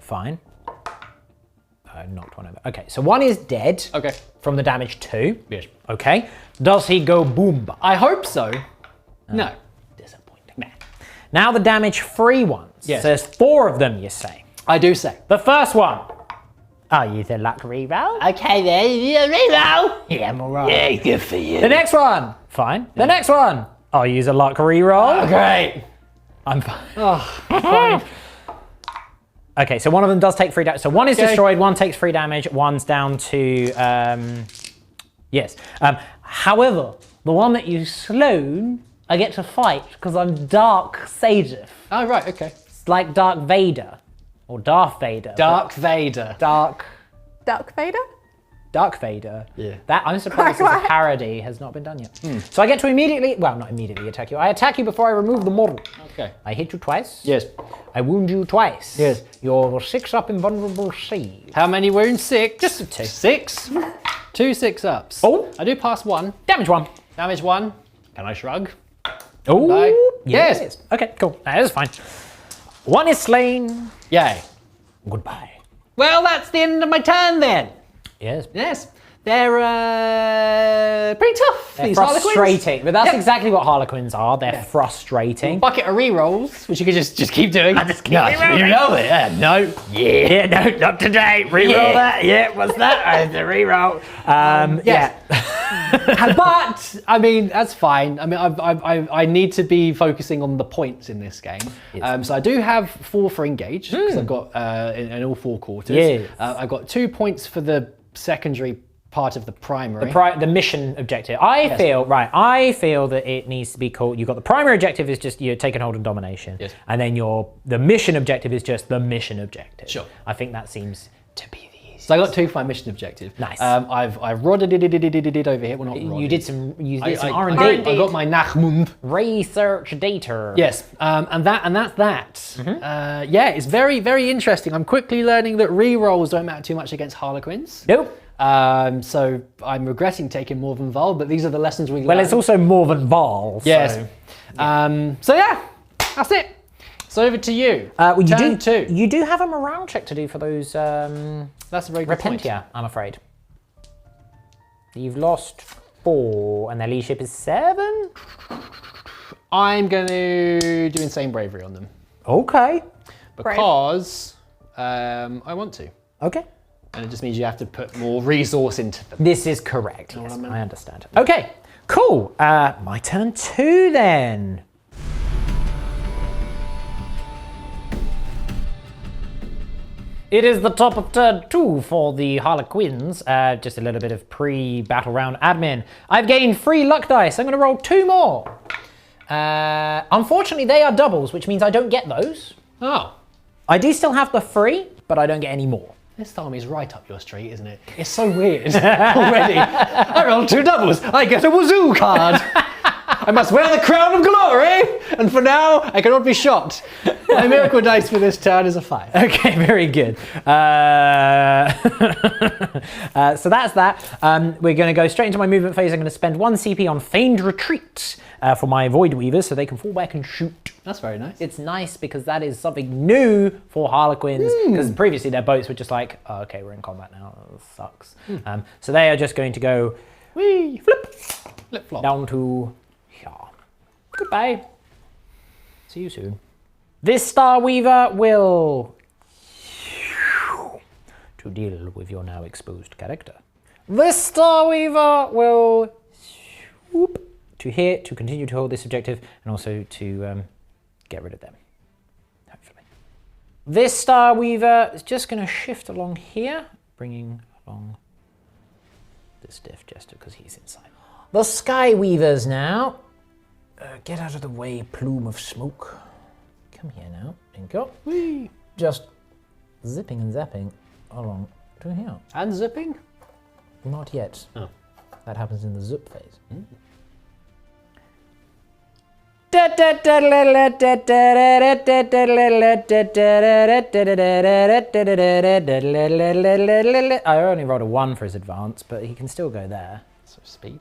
Fine. I knocked 1 over. Okay, so 1 is dead. Okay. From the damage 2. Yes. Okay. Does he go boom? I hope so. No. Disappointing. Nah. Now the damage 3 ones. Yes. So there's 4 of them, you say. I do say. The first one. I'll use a luck reroll. Okay then, you reroll. Yeah, I'm alright. Yeah, good for you. The next one. Fine. The next one. I'll use a luck reroll. Great. I'm fine. Oh, fine. Okay, so one of them does take 3 damage. So one is Okay. destroyed, one takes 3 damage, one's down to, yes. However, the one that you slown, I get to fight because I'm Dark Sageif. Oh, right, okay. It's like Dark Vader, or Darth Vader. Dark Vader. Dark Vader? Dark Vader. Yeah. That, I'm surprised this is a parody, has not been done yet. So I get to immediately, well, not immediately attack you. I attack you before I remove the model. Okay. I hit you twice. Yes. I wound you twice. Yes. You're 6 up invulnerable save. How many wounds? 6. Just a 2. 6? 2 6-ups. Oh. I do pass 1. Damage 1. Damage 1. Can I shrug? Oh, Die. yes. Yes. Okay, cool. That is fine. One is slain. Yay. Goodbye. Well, that's the end of my turn then. Yes. Yes. They're pretty tough, They're these Harlequins. frustrating, but that's Yep. exactly what Harlequins are. They're frustrating. Bucket of re-rolls, which you could just keep doing. I just keep re-rolling. You know it, yeah. No. Yeah, no, not today. Reroll Yeah. that. Yeah, what's that? I have to reroll. Yes. Yeah. But I mean, that's fine. I mean, I need to be focusing on the points in this game. So I do have 4 for engage because I've got in all 4 quarters. Yes. I've got 2 points for the secondary part of the primary. The mission objective. I feel that it needs to be called. You've got the primary objective is just you're taking hold of domination. Yes. And then the mission objective is just the mission objective. Sure. I think that seems to be the easiest. So I got 2 for my mission objective. Nice. I've rodded it over here. Well, not rodded. You did some I R&D. I got my Nachmund. Research data. Yes, and that's that. Mm-hmm. Yeah, it's very, very interesting. I'm quickly learning that re-rolls don't matter too much against Harlequins. Nope. So I'm regretting taking more than Val, but these are the lessons we learned. Well, it's also more than Val. Yes. So. So yeah, that's it. So over to you. Well, Turn 2. You do have a morale check to do for those That's a very good point. Repentia, I'm afraid. You've lost 4, and their leadership is 7. I'm going to do insane bravery on them Okay. because I want to. Okay. And it just means you have to put more resource into them. This is correct. Yes, what I meant? I understand. Okay, cool. My turn 2 then. It is the top of turn 2 for the Harlequins. Just a little bit of pre-battle round admin. I've gained 3 luck dice. I'm going to roll 2 more. Unfortunately, they are doubles, which means I don't get those. Oh. I do still have the 3, but I don't get any more. This army's right up your street, isn't it? It's so weird already. I rolled 2 doubles. I get a wazoo card. I must wear the crown of glory, and for now, I cannot be shot. My miracle dice for this turn is a 5. Okay, very good. So that's that. We're going to go straight into my movement phase. I'm going to spend 1 CP on Feigned Retreat for my Void Weavers so they can fall back and shoot. That's very nice. It's nice because that is something new for Harlequins, because previously their boats were just like, oh, okay, we're in combat now. That sucks. So they are just going to go Whee, flip, flip flop. down to here. Goodbye. See you soon. This Star Weaver will to deal with your now exposed character. This Star Weaver will to here to continue to hold this objective and also to get rid of them. Hopefully. This Star Weaver is just going to shift along here, bringing along the Stiff Jester because he's inside. The Sky Weavers now. Get out of the way, plume of smoke. Come here now, Inko. Whee. Just zipping and zapping along to here. And zipping? Not yet. Oh. That happens in the zip phase. I only rolled a 1 for his advance, but he can still go there. So speedy.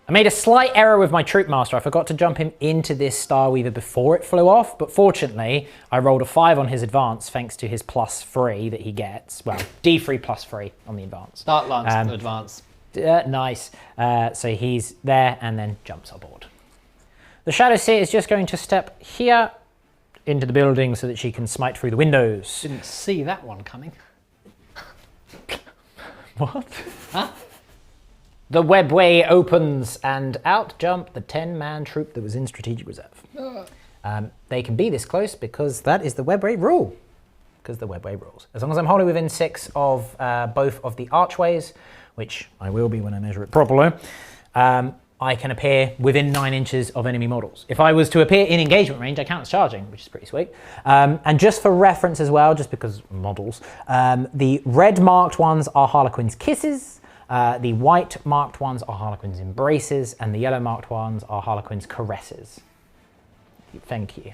I made a slight error with my Troop Master. I forgot to jump him into this Star Weaver before it flew off, but fortunately, I rolled a 5 on his advance thanks to his +3 that he gets. Well, D3 +3 on the advance. Start lance, advance. Nice. So he's there and then jumps aboard. The Shadow Seer is just going to step here into the building so that she can smite through the windows. Didn't see that one coming. What? Huh? The webway opens and out jump the 10-man troop that was in strategic reserve. They can be this close because that is the webway rule. because the webway rules. As long as I'm wholly within 6 of both of the archways, which I will be when I measure it properly, I can appear within 9 inches of enemy models. If I was to appear in engagement range, I count as charging, which is pretty sweet. And just for reference as well, just because models, the red marked ones are Harlequins' kisses, the white marked ones are Harlequins' embraces, and the yellow marked ones are Harlequins' caresses. Thank you.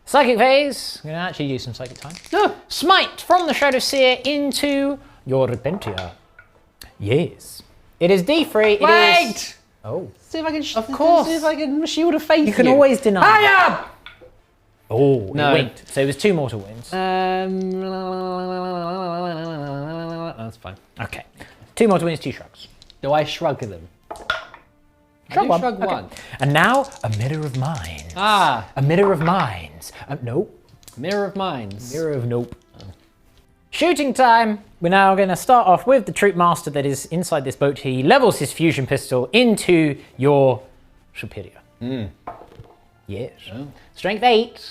Psychic phase. I'm going to actually use some psychic time. No. Smite from the Shadow Seer into your Repentia. Yes. It is D3. Wait! Oh. See if I can. Of course. See if I can shield of faith. You can always deny. I am. Oh, No. it winked. So it was 2 mortal wounds. That's fine. Okay. 2 mortal wounds, 2 shrugs. Do I shrug them? Shrug one. Shrug Okay. one. And now a mirror of minds. Ah, A mirror of minds. Nope. mirror of minds. Mirror of nope. Shooting time. We're now going to start off with the troop master that is inside this boat. He levels his fusion pistol into your superior. Yes. Oh. Strength 8.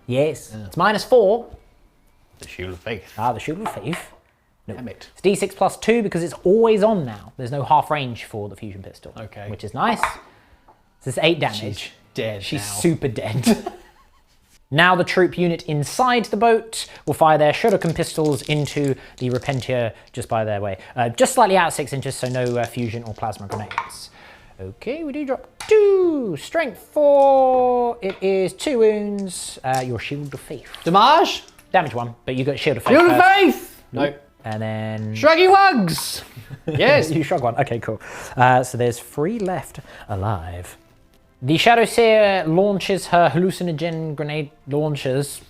Yes. It's -4. The shield of faith. Ah, the shield of faith. Damn it. It's D6 plus 2 because it's always on now. There's no half range for the fusion pistol. Okay. Which is nice. So it's 8 damage. She's dead. She's now. super dead. Now the troop unit inside the boat will fire their shuriken pistols into the Repentia just by their way. Just slightly out 6 inches, so no fusion or plasma grenades. Okay, we do drop 2. Strength 4. It is 2 wounds. Your shield of faith. Damage. Damage 1, but you got shield of faith. Shield of first. faith. No. And then... Shruggy wugs. Yes. You shrug one. Okay, cool. So there's 3 left alive. The Shadow Seer launches her hallucinogen grenade launchers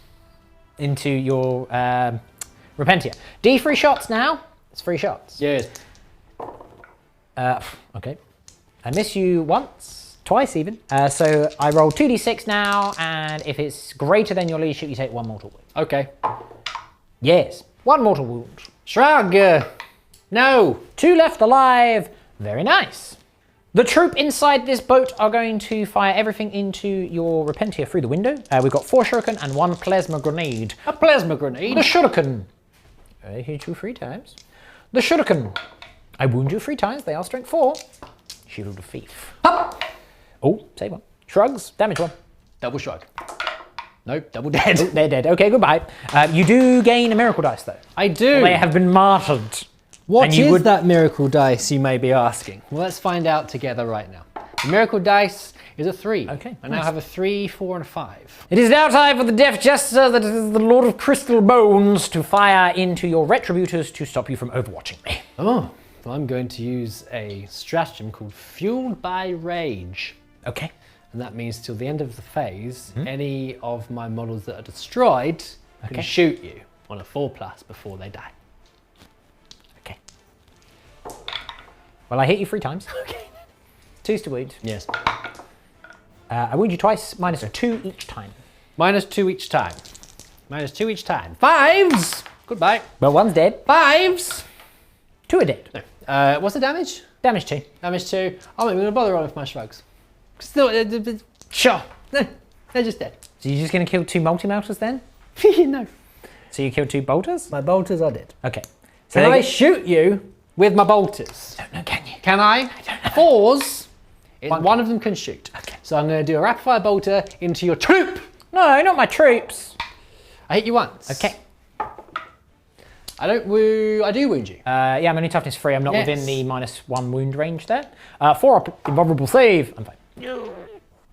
into your Repentia. D3 shots now. It's 3 shots. Yes. Okay. I miss you once, twice even. So I roll 2d6 now, and if it's greater than your leadership, you take 1 mortal wound. Okay. Yes, 1 mortal wound. Shrug. No. 2 left alive. Very nice. The troop inside this boat are going to fire everything into your Repentia through the window. We've got 4 shuriken and 1 plasma grenade. A plasma grenade. The shuriken. I hit you 3 times. The shuriken. I wound you 3 times. They are strength 4. Shield of faith. Up. Oh, save 1. Shrugs. Damage 1. Double shrug. Nope. Double dead. They're dead. Okay, goodbye. You do gain a miracle dice though. I do. They have been martyred. What And you is would- that miracle dice, you may be asking? Well, let's find out together right now. The miracle dice is a 3. Okay, I now nice. have a 3, 4, and a 5. It is now time for the Death Jester, that is the Lord of Crystal Bones, to fire into your Retributors to stop you from overwatching me. Oh, well, I'm going to use a stratagem called Fueled by Rage. Okay. And that means till the end of the phase, any of my models that are destroyed can shoot you on a 4+ before they die. Okay. Well, I hit you 3 times. Okay. 2's to wound. Yes. I wound you twice, -2 each time. -2 each time. -2 each time. 5s! Goodbye. Well, 1's dead. 5s! 2 are dead. No. What's the damage? Damage 2. Damage 2. I'm not even going to bother on with my shrugs. Still, sure. They're just dead. So you're just going to kill 2 multi-melters then? No. So you killed 2 bolters? My bolters are dead. Okay. So Can they I shoot you with my bolters? don't know, can you? Can I? 4s. One of them can shoot. Okay. So I'm going to do a rapid fire bolter into your troop. No, not my troops. I hit you once. Okay. I do wound you. Yeah, I'm only toughness 3. I'm not Yes. within the -1 wound range there. 4 up, invulnerable save. I'm fine.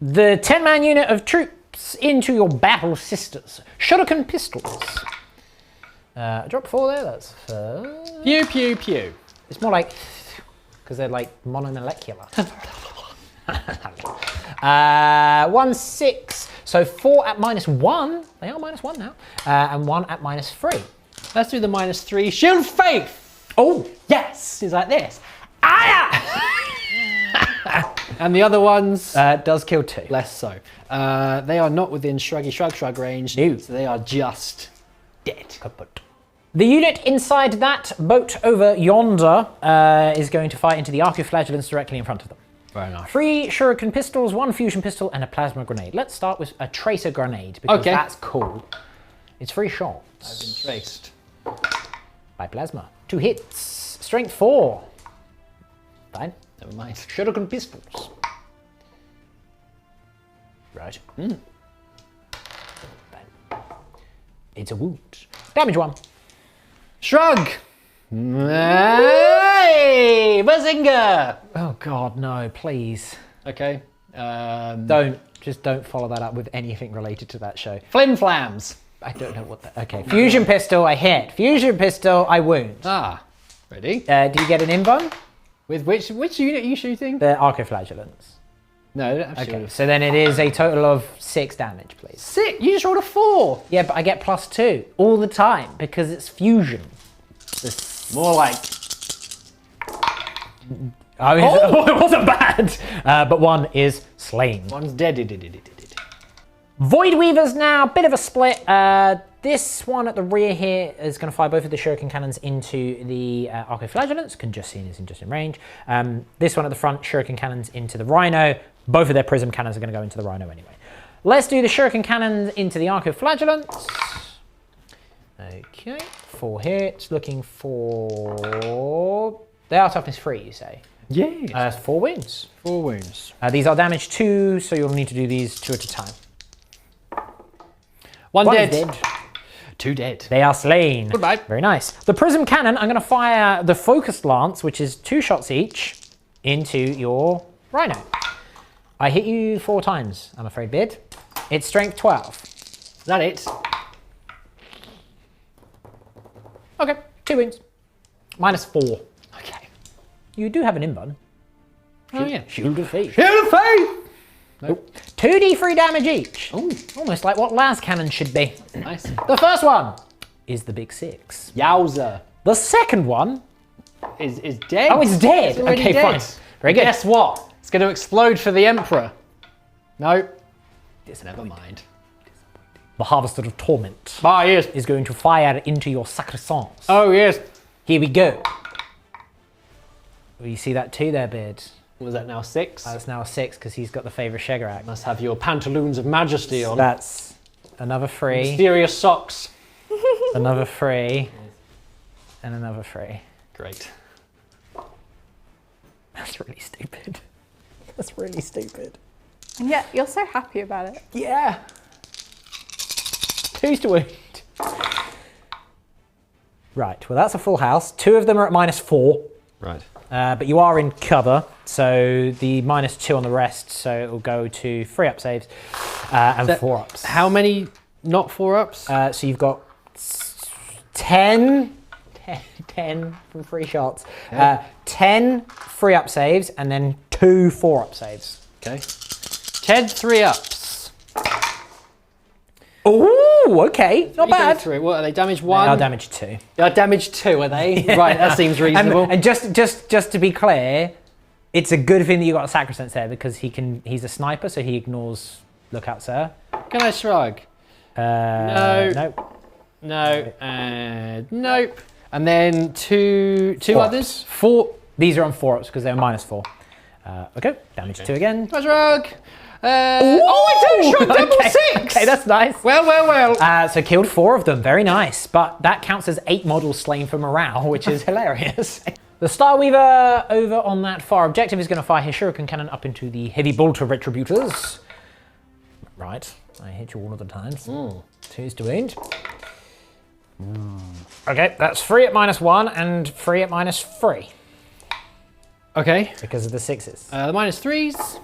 The 10-man unit of troops into your battle sisters. Shuriken pistols. Drop 4 there, that's Pew, pew, pew. It's more like, because they're like monomolecular. 1, 6. So 4 at -1. They are -1 now. And 1 at -3. Let's do the -3. Shield of faith. Oh, Yes. It's like this. And the other ones, does kill 2. less so. They are not within shruggy shrug range. No. So they are just dead. Kaput. The unit inside that boat over yonder is going to fire into the arcoflagellants directly in front of them. Very nice. 3 shuriken pistols, 1 fusion pistol, and a plasma grenade. Let's start with a tracer grenade because Okay. that's cool. It's 3 I've shots been traced. by plasma. 2 hits. Strength 4. Fine. Never mind. Shuriken pistols. Right. Fine. It's a wound. Damage 1. Shrug! Hey! Bazinga! Oh god, no, please. Okay. Just don't follow that up with anything related to that show. Flim flams. I don't know what that. Okay. Fusion pistol, I hit. Fusion pistol, I wound. Ah. Ready? Do you get an invuln? With which unit are you shooting? The arcoflagellants. No, I don't have Okay, shield. so then it is a total of 6 damage, please. 6? You just rolled a 4. Yeah, but I get +2 all the time because it's fusion. More like. I mean, it wasn't bad, but 1 is slain. One's dead. Void Weavers now, bit of a split. This one at the rear here is going to fire both of the shuriken cannons into the arcoflagellants. Can just see it's just in range. This one at the front, shuriken cannons into the rhino. Both of their prism cannons are going to go into the rhino anyway. Let's do the shuriken cannons into the arcoflagellants. Okay, 4 hits. Looking for. They are toughness 3, you say? Yes. 4 wounds. 4 wounds. These are damage 2, so you'll need to do these 2 at a time. One One dead. is dead. 2 dead. They are slain. Goodbye. Very nice. The prism cannon, I'm going to fire the focused lance, which is 2 shots each, into your rhino. I hit you 4 times, I'm afraid, Bid. It's strength 12. Is that it? Okay, 2 wounds. -4. Okay. You do have an invuln. Oh yeah. Shield of Faith. Shield of faith! Nope. 2d3 damage each. Ooh. Almost like what las cannon should be. Nice. The first one is the big 6. Yowza. The second one. Is dead. Oh, it's dead. already Okay, dead. fine. Very good. Guess what? It's going to explode for the Emperor. No. Never mind. The Harvester of Torment Ah, yes. is going to fire into your sacrosanct. Oh, yes. Here we go. Well, you see that 2 there, Beard? Was that now 6? That's now a 6 because he's got the favour of Shegarak. Must have your pantaloons of majesty on. That's another 3, Mysterious socks. another 3, and another 3. Great. That's really stupid. That's really stupid. And yet, you're so happy about it. Yeah. 2's to wound. Right, well that's a full house. 2 of them are at -4. Right. But you are in cover, so the -2 on the rest, so it will go to 3 up saves and 4 ups. How many not 4 ups? So you've got 10 from 3 shots, 10 3 up saves, and then 2 4 up saves. Okay. 10 3 ups. Oh, okay, not bad. What are they? Damage They 1? are damage 2. They are damage 2, are they? Right, that seems reasonable. And just to be clear, it's a good thing that you got a sacrosanct there because he's a sniper, so he ignores lookout, sir. Can I shrug? No. Nope. No. And nope. And then two 4 others? ups. 4. These are on 4 ups because they're -4. Okay, damage 2 again. Can I shrug? I did shrug double Okay, 6! Okay, that's nice. Well. So killed 4 of them, very nice. But that counts as 8 models slain for morale, which is hilarious. The Starweaver over on that far objective is going to fire his shuriken cannon up into the heavy bolter retributors. Right, I hit you all of the times. 2's to wound. Okay, that's 3 at -1 and 3 at -3 Okay. because of the 6s. The -3s.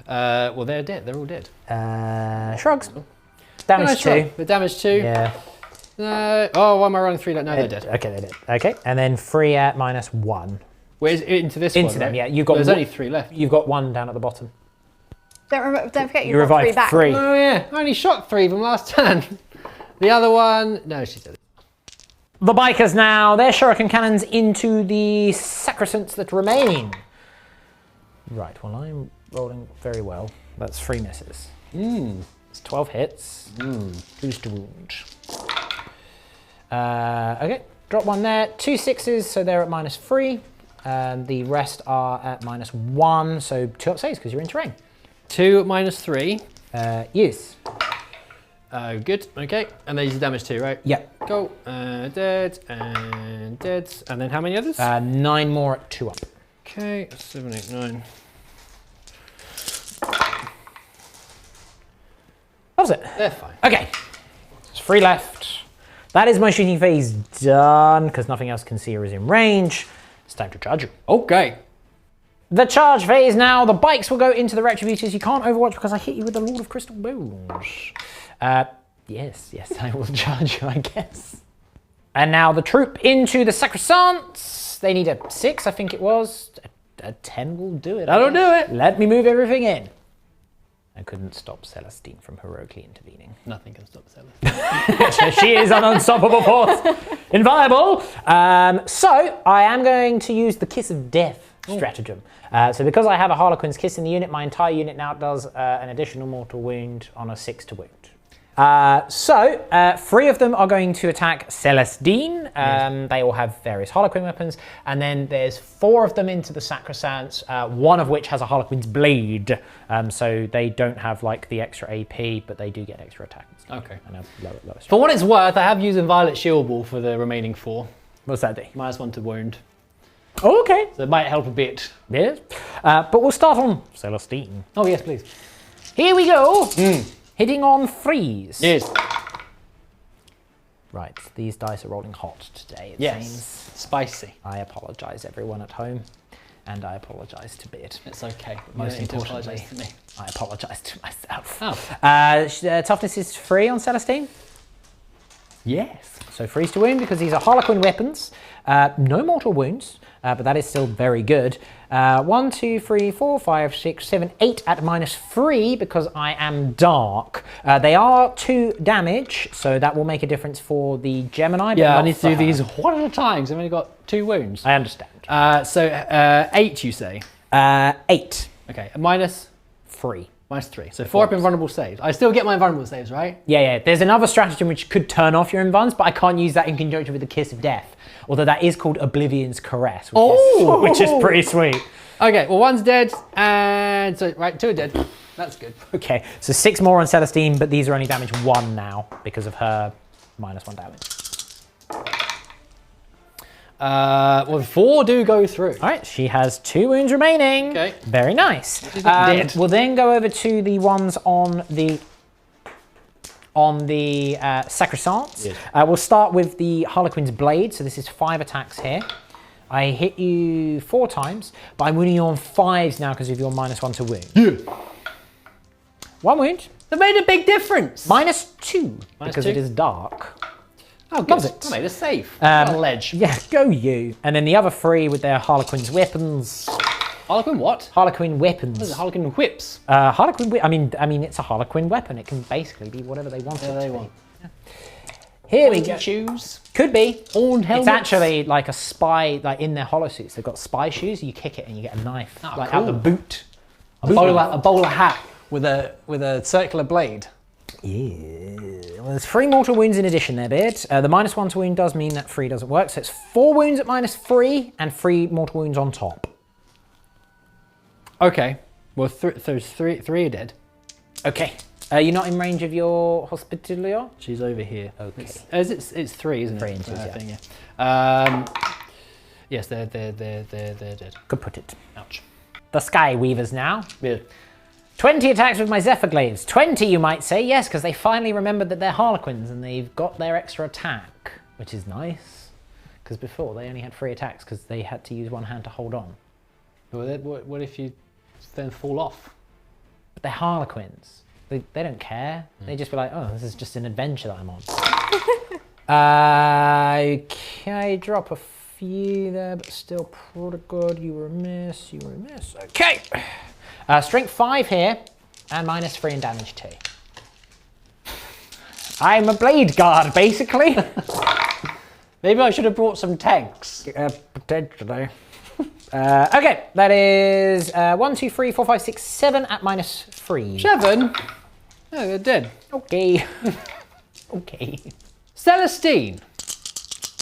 Well, they're dead. They're all dead. Shrugs. Damage 2. The damage 2. Yeah. Oh, why am I running 3? No, they're dead. Okay, they're dead. Okay, and then 3 at -1. Where's into this Into one? them, right? yeah. You've got There's one- only 3 left. You've got 1 down at the bottom. Don't forget You you've got 3 revived back. 3. Oh yeah, I only shot 3 of them last turn. The other one, no, she's dead. The bikers now, their shuriken cannons into the sacrosancts that remain. Right, well I'm rolling very well. That's 3 misses. It's 12 hits. 2's to wound. Okay, drop 1 there. 2 6s, so they're at -3. The rest are at -1, so 2 up saves because you're in terrain. 2 at -3. Yes. Good, okay. And they use the damage too, right? Yep. Go. Dead, and dead. And then how many others? 9 more at 2 up. Okay, 7, 8, 9. That was it. They're fine. Okay, there's 3 left. That is my shooting phase done, because nothing else can see or is in range. It's time to charge you. Okay. The charge phase now. The bikes will go into the Retributors. You can't overwatch because I hit you with the Lord of Crystal Bones. Yes, I will charge you, I guess. And now the troop into the Sacrosanct. They need a 6, I think it was. A 10 will do it. That'll do it. Let me move everything in. I couldn't stop Celestine from heroically intervening. Nothing can stop Celestine. She is an unstoppable force. Inviolable. So I am going to use the Kiss of Death stratagem. So because I have a Harlequin's Kiss in the unit, my entire unit now does an additional mortal wound on a 6 to wound. 3 of them are going to attack Celestine. They all have various Harlequin weapons. And then there's 4 of them into the Sacrosanct, one of which has a Harlequin's Blade. So they don't have like the extra AP, but they do get extra attack. Okay. And a lower strength. For what it's worth, I have used Inviolate Shield Wall for the remaining 4. What's that do? -1 to wound. Oh, okay. So it might help a bit. Yes. But we'll start on Celestine. Oh, yes, please. Here we go. Hitting on 3s. Yes. Right, these dice are rolling hot today, it Yes. seems. Spicy. I apologise, everyone at home, and I apologise to Beard. It's okay. Most You don't need to importantly, apologise to me. I apologise to myself. Oh. Toughness is 3 on Celestine. Yes. So 3s to wound because these are Harlequin weapons. No mortal wounds, but that is still very good. 1, 2, 3, 4, 5, 6, 7, 8 at -3 because I am dark. They are 2 damage, so that will make a difference for the Gemini. But Yeah, I not need to for do her. these one at a time, so I've only got 2 wounds. I understand. So 8, you say? 8. Okay, -3. 3. -3. So 4 up invulnerable saves. I still get my invulnerable saves, right? Yeah. There's another stratagem which could turn off your invuns, but I can't use that in conjunction with the Kiss of Death. Although that is called Oblivion's Caress, which is pretty sweet. Okay, well, 1's dead, and so, right, 2 are dead. That's good. Okay, so 6 more on Celestine, but these are only damage 1 now because of her -1 damage. Well, 4 do go through. All right, she has 2 wounds remaining. Okay. Very nice. She's not dead. We'll then go over to the ones on the Sacrosanct. Yes. We'll start with the Harlequin's Blade. So this is 5 attacks here. I hit you 4 times, but I'm wounding you on 5s now because of your -1 to wound. Yeah. 1 wound. That made a big difference. -2 because 2? it is dark. Oh, good. Loves it. I made a save. On a ledge. Yeah, go you. And then the other 3 with their Harlequin's weapons. Harlequin what? Harlequin weapons. What is it? Harlequin whips. Harlequin. I mean, it's a Harlequin weapon. It can basically be whatever they want it to be. Yeah. Here we go. Shoes. Could be. Horned helmets. It's actually like a spy, like in their hollow suits. They've got spy shoes. You kick it and you get a knife, Oh, like cool. out the boot. A bowler hat with a circular blade. Yeah. Well, there's 3 mortal wounds in addition there, Beard. The -1 to wound does mean that 3 doesn't work. So it's 4 wounds at -3 and 3 mortal wounds on top. Okay. Well, there's 3 are dead. Okay. You're not in range of your Hospitalier? She's over here. Okay. It's 3, isn't it? 3 inches, yeah. Thing, yeah. Yes, they're dead. Could put it. Ouch. The Sky Weavers now. Yeah. 20 attacks with my Zephyr Glaives. 20, you might say. Yes, because they finally remembered that they're Harlequins and they've got their extra attack, which is nice. Because before, they only had 3 attacks because they had to use 1 hand to hold on. Well, what if you then fall off? But they're Harlequins. They don't care. They just be like, oh, this is just an adventure that I'm on. Okay, drop a few there, but still pretty good. You were a miss, you were a miss. Okay. Strength 5 here, and -3 in damage 2. I'm a blade guard, basically. Maybe I should have brought some tanks. Potentially. Okay, that is 1, 2, 3, 4, 5, 6, 7 at -3. 7? No, they're dead. Okay. Okay. Celestine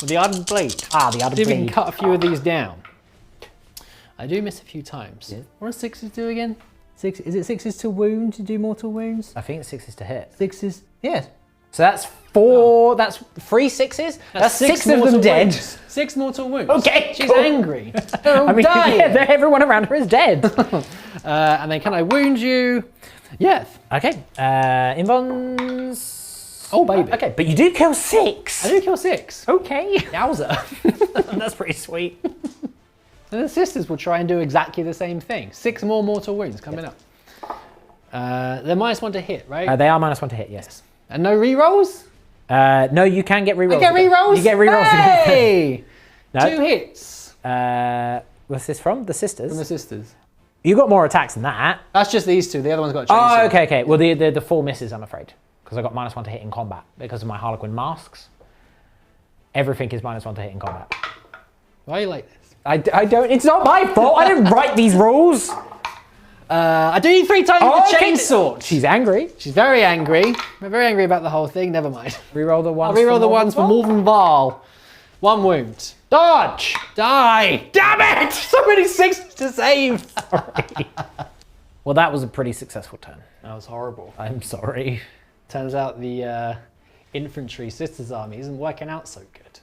with the ardent blade. The other See if we can blade. cut a few of these down. I do miss a few times. Yeah. What does 6s do again? 6, is it 6s to wound to do mortal wounds? I think 6 is to hit. 6s, yes. So that's 4, that's 3 6s? That's 6 of them mortal dead. wounds. 6 mortal wounds. Okay, She's cool. angry. They're all dying. yeah, everyone around her is dead. And then can I wound you? Yeah. Okay, Invons. Oh, baby. Okay, but you do kill 6. I do kill 6. Okay. Yowza. That's pretty sweet. And the sisters will try and do exactly the same thing. 6 more mortal wounds coming up. They're -1 to hit, right? They are -1 to hit, yes. And no rerolls? No, you can get rerolls. I get rerolls? You get rerolls. Hey! No. 2 hits. What's this from? The sisters? From the sisters. You got more attacks than that. That's just these 2. The other one's got a chainsaw. Oh, okay. Well, the 4 misses, I'm afraid. Because I got -1 to hit in combat because of my Harlequin masks. Everything is -1 to hit in combat. Why are you like this? I don't, it's not my fault. I didn't write these rules. I do need 3 times with the chainsaw. She's angry. She's very angry. I'm very angry about the whole thing. Never mind. Reroll the ones. I'll reroll the ones for Morven Val. 1 wound. Dodge! Die! Damn it! So many 6s to save! Sorry. Well, that was a pretty successful turn. That was horrible. I'm sorry. Turns out the infantry sisters army isn't working out so good.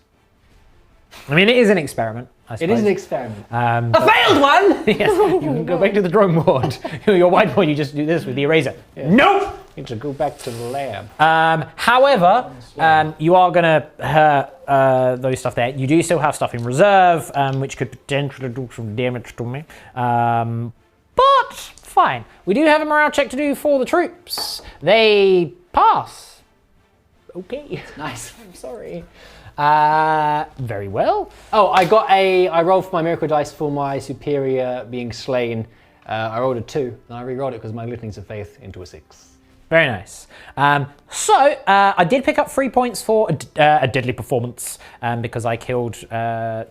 I mean, it is an experiment, I It suppose. is an experiment. But- A failed one! Yes, you can go back to the drawing board. Your whiteboard, you just do this with the eraser. Nope! You have to go back to the lab. However, you are going to hurt those stuff there. You do still have stuff in reserve, which could potentially do some damage to me. But fine. We do have a morale check to do for the troops. They pass. Okay. Nice. I'm sorry. Very well. Oh, I rolled for my miracle dice for my superior being slain. I rolled a 2, and I re-rolled it because my Litanies of Faith into a 6. Very nice. I did pick up 3 points for a deadly performance because I killed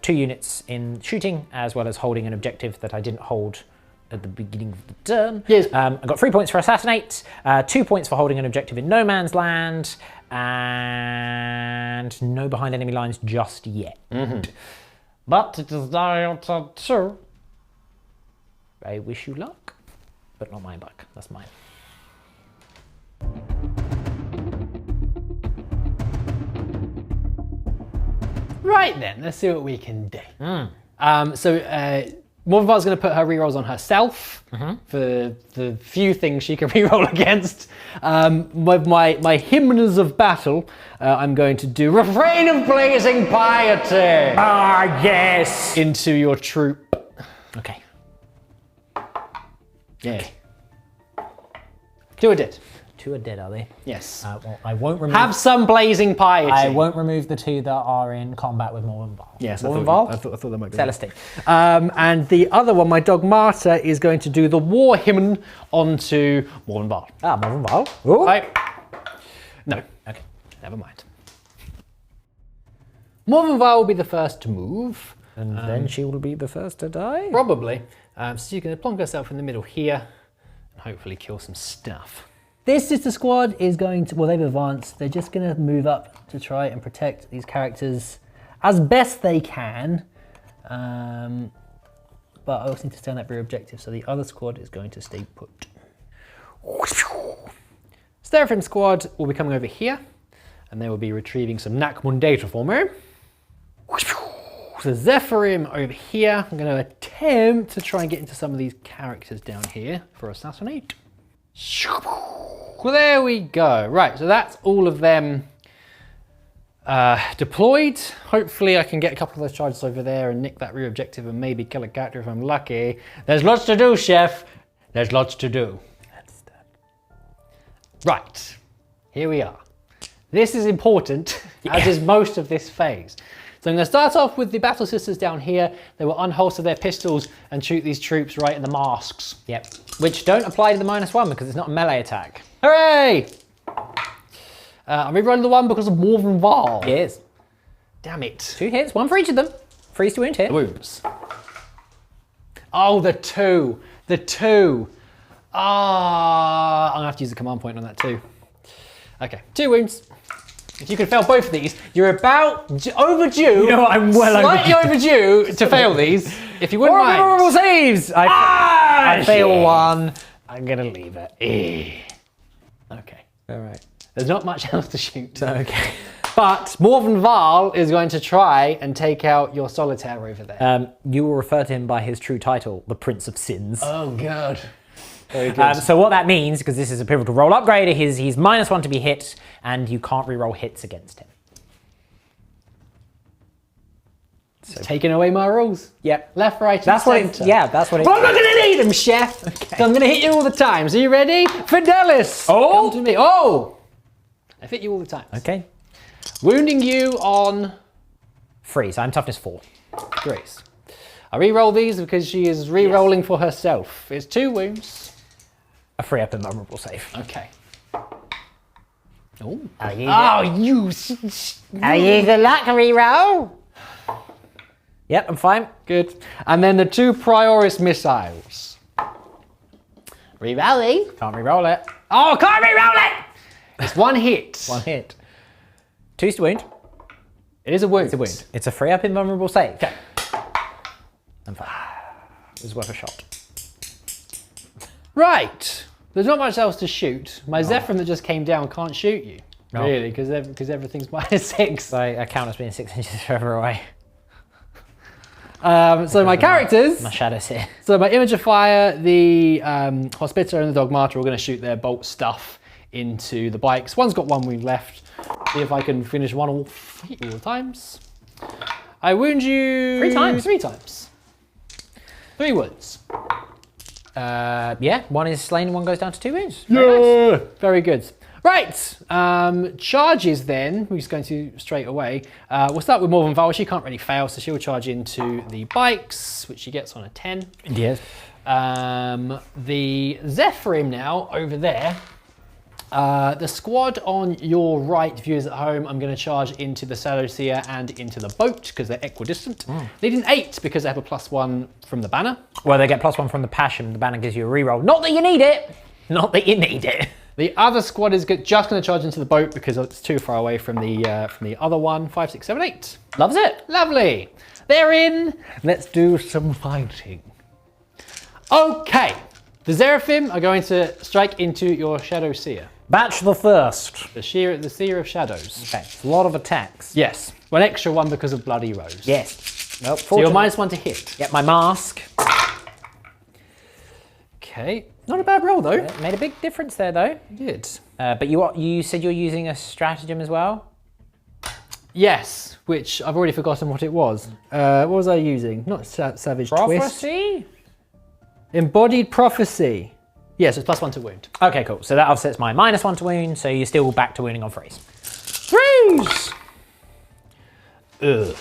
2 units in shooting as well as holding an objective that I didn't hold at the beginning of the turn. Yes. I got 3 points for assassinate, 2 points for holding an objective in no man's land, and no behind enemy lines just yet. But it is now turn 2. I wish you luck, but not my luck. That's mine. Right then, let's see what we can do. Morven Val's going to put her rerolls on herself for the few things she can reroll against. With my hymns of battle, I'm going to do Refrain of Blazing Piety. Ah, yes! Into your troop. Okay. Yeah. 2 are dead. 2 are dead, are they? Yes. Well, I won't remove. Have some blazing piety. I won't remove the 2 that are in combat with Morven Val. Yes, Morven Val. I thought that might be. Celestine. And the other one, my dog Marta, is going to do the war hymn onto Morven Val. Ah, Morven Val. Oh. No, Okay. never mind. Morven Val will be the first to move. And then she will be the first to die. Probably. So she's going to plonk herself in the middle here and hopefully kill some stuff. This sister squad is going to, well, they've advanced. They're just going to move up to try and protect these characters as best they can. But I also need to stay on that rear objective, so the other squad is going to stay put. Seraphim squad will be coming over here, and they will be retrieving some Nakmun data for me. So Zephyrim over here. I'm going to attempt to try and get into some of these characters down here for assassinate. Well, there we go. Right, so that's all of them deployed. Hopefully I can get a couple of those charges over there and nick that rear objective and maybe kill a character if I'm lucky. There's lots to do, Chef. There's lots to do. Right, here we are. This is important, as is most of this phase. So I'm going to start off with the Battle Sisters down here. They will unholster their pistols and shoot these troops right in the masks. Yep. Which don't apply to the -1 because it's not a melee attack. Hooray! I'm rerolling the 1 because of Morven Val. Yes. Damn it. 2 hits, 1 for each of them. Freeze to wound hit. The wounds. Oh, the 2. The 2. Ah, I'm going to have to use the command point on that too. Okay, 2 wounds. If you can fail both of these, you're about overdue. You know what, I'm well slightly overdue to fail these. If you wouldn't mind. Horrible saves! I fail shit. 1. I'm going to leave it. Okay. All right. There's not much else to shoot. Okay. But Morven Val is going to try and take out your solitaire over there. You will refer to him by his true title, the Prince of Sins. Oh, God. Very good. So what that means, because this is a pivotal roll upgrade, he's -1 to be hit, and you can't reroll hits against him. So taking away my rules. Yep. Left, right, That's and what. centre. Yeah, that's what. Well, I'm not going to need them, chef. Okay. So I'm going to hit you all the time. So you ready? Fidelis. Oh. Come to me. Oh. I've hit you all the time. Okay. Wounding you on 3. So I'm toughness 4. Grace. I re-roll these because she is re-rolling for herself. It's 2 wounds. A 3 up and vulnerable save. Okay. Oh. I'll use you. I'll use the luck reroll. Yep, I'm fine. Good. And then the 2 Prioris missiles. Re-rolling. Can't reroll it. Oh, can't re-roll it! It's 1 hit. 1 hit. 2's to wound. It is a wound. It's a wound. It's a 3 up invulnerable save. Okay. I'm fine. It was worth a shot. Right. There's not much else to shoot. My Zephyr that just came down can't shoot you. No. Really, because everything's -6. So I count as being 6 inches further away. So my characters, My shadow's here. so my Image of Fire, the Hospiter and the Dogmata are going to shoot their bolt stuff into the bikes. One's got 1 wound left. See if I can finish one all 3 times. I wound you 3 times. 3 times. 3 wounds. Yeah, 1 is slain and 1 goes down to 2 wounds. Yeah. Very good. Right, charges then, we're just going to straight away. We'll start with Morven Val. She can't really fail, so she'll charge into the bikes, which she gets on a 10. Yes. The Zephyrim now, over there. The squad on your right, viewers at home, I'm going to charge into the Seer and into the boat, because they're equidistant. They did an 8 because they have a +1 from the banner. Well, they get +1 from the passion. The banner gives you a reroll. Not that you need it. Not that you need it. The other squad is just going to charge into the boat because it's too far away from the other one. 5, 6, 7, 8. Loves it. Lovely. They're in. Let's do some fighting. Okay. The Seraphim are going to strike into your Shadow Seer. Batch the first. The Seer of Shadows. Okay. A lot of attacks. Yes. One extra one because of Bloody Rose. Yes. Nope. So you're -1 to hit. Get my mask. Okay. Not a bad roll though. It made a big difference there, though. You did. But you said you're using a stratagem as well? Yes, which I've already forgotten what it was. What was I using? Not Savage Twist. Prophecy? Embodied Prophecy. Yes, it's +1 to wound. Okay, cool. So that offsets my -1 to wound, so you're still back to wounding on 3s. 3s! Ugh.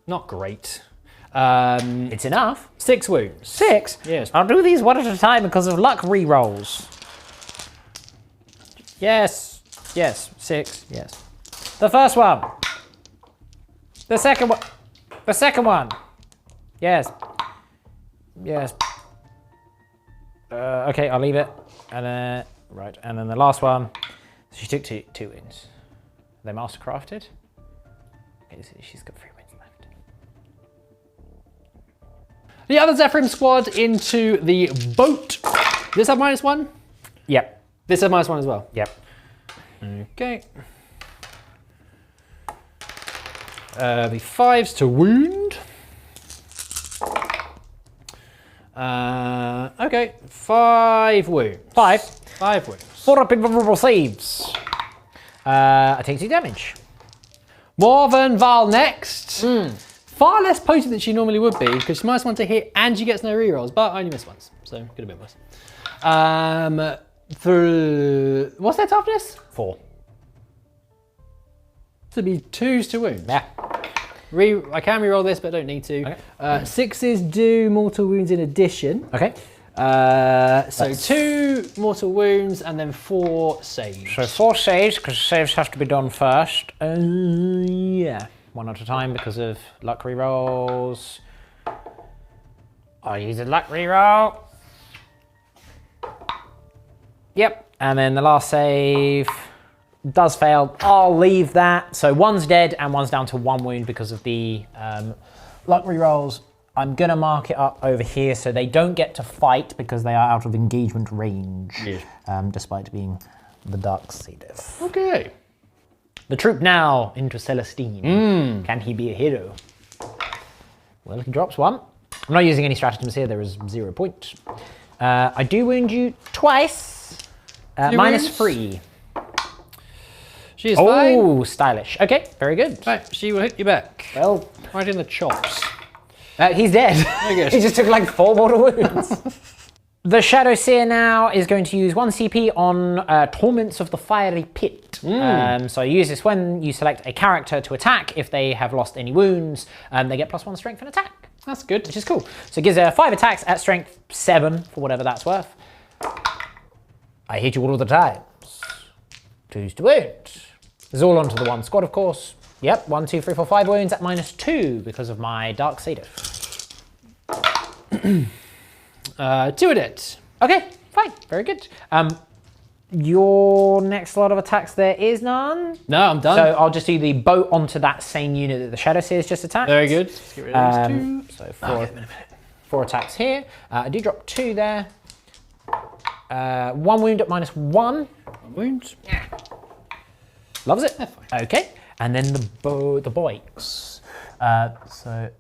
Not great. It's enough. 6 wounds. 6? Yes. I'll do these 1 at a time because of luck rerolls. Yes. Yes. 6. Yes. The first one. The second one. The second one. Yes. Yes. Okay, I'll leave it. And then, right, and then the last one. So she took 2 wins. Are they mastercrafted? Okay, so she's got 3 wins left. The other Zephyrim squad into the boat. Does this have -1? Yep. This has -1 as well. Yep. Okay. The 5s to wound. Okay, 5 wounds. 5. 5 wounds. 4 up invulnerable saves. I take 2 damage. Morven Val next. Far less potent than she normally would be because she -1 to hit and she gets no rerolls, but only missed once, so could have been worse. What's their toughness? 4. To be 2s to wound. Yeah. I can reroll this, but don't need to. Okay. 6s do mortal wounds in addition. Okay. So 2 mortal wounds and then 4 saves. So 4 saves, because saves have to be done first. Yeah. 1 at a time because of luck rerolls. I'll use a luck reroll. Yep. And then the last save does fail. I'll leave that. So 1's dead and 1's down to 1 wound because of the luck rerolls. I'm gonna mark it up over here so they don't get to fight because they are out of engagement range, despite being the Dark Sedif. Okay. The troop now into Celestine. Can he be a hero? Well, he drops one. I'm not using any stratagems here. There is 0 point. I do wound you twice. -3. She is fine. Oh, stylish. Okay, very good. Right, she will hit you back. Well, Right in the chops. he's dead. Very good. He just took like 4 mortal wounds. The Shadow Seer now is going to use 1 CP on Torments of the Fiery Pit. So you use this when you select a character to attack. If they have lost any wounds, they get +1 strength and attack. That's good. Which is cool. So it gives her 5 attacks at strength 7 for whatever that's worth. I hit you all the times. 2s to wound. This is all onto the 1 squad, of course. Yep, 1, 2, 3, 4, 5 wounds at -2 because of my Dark Sedif. 2 Adet. Okay, fine, very good. Your next lot of attacks, there is none. No, I'm done. So I'll just do the boat onto that same unit that the Shadow Seer's just attacked. Very good. Let's get rid of these 2. So 4 attacks here. I do drop 2 there. 1 wound at -1. 1 wound. Yeah. Loves it. Okay, and then the boiks. So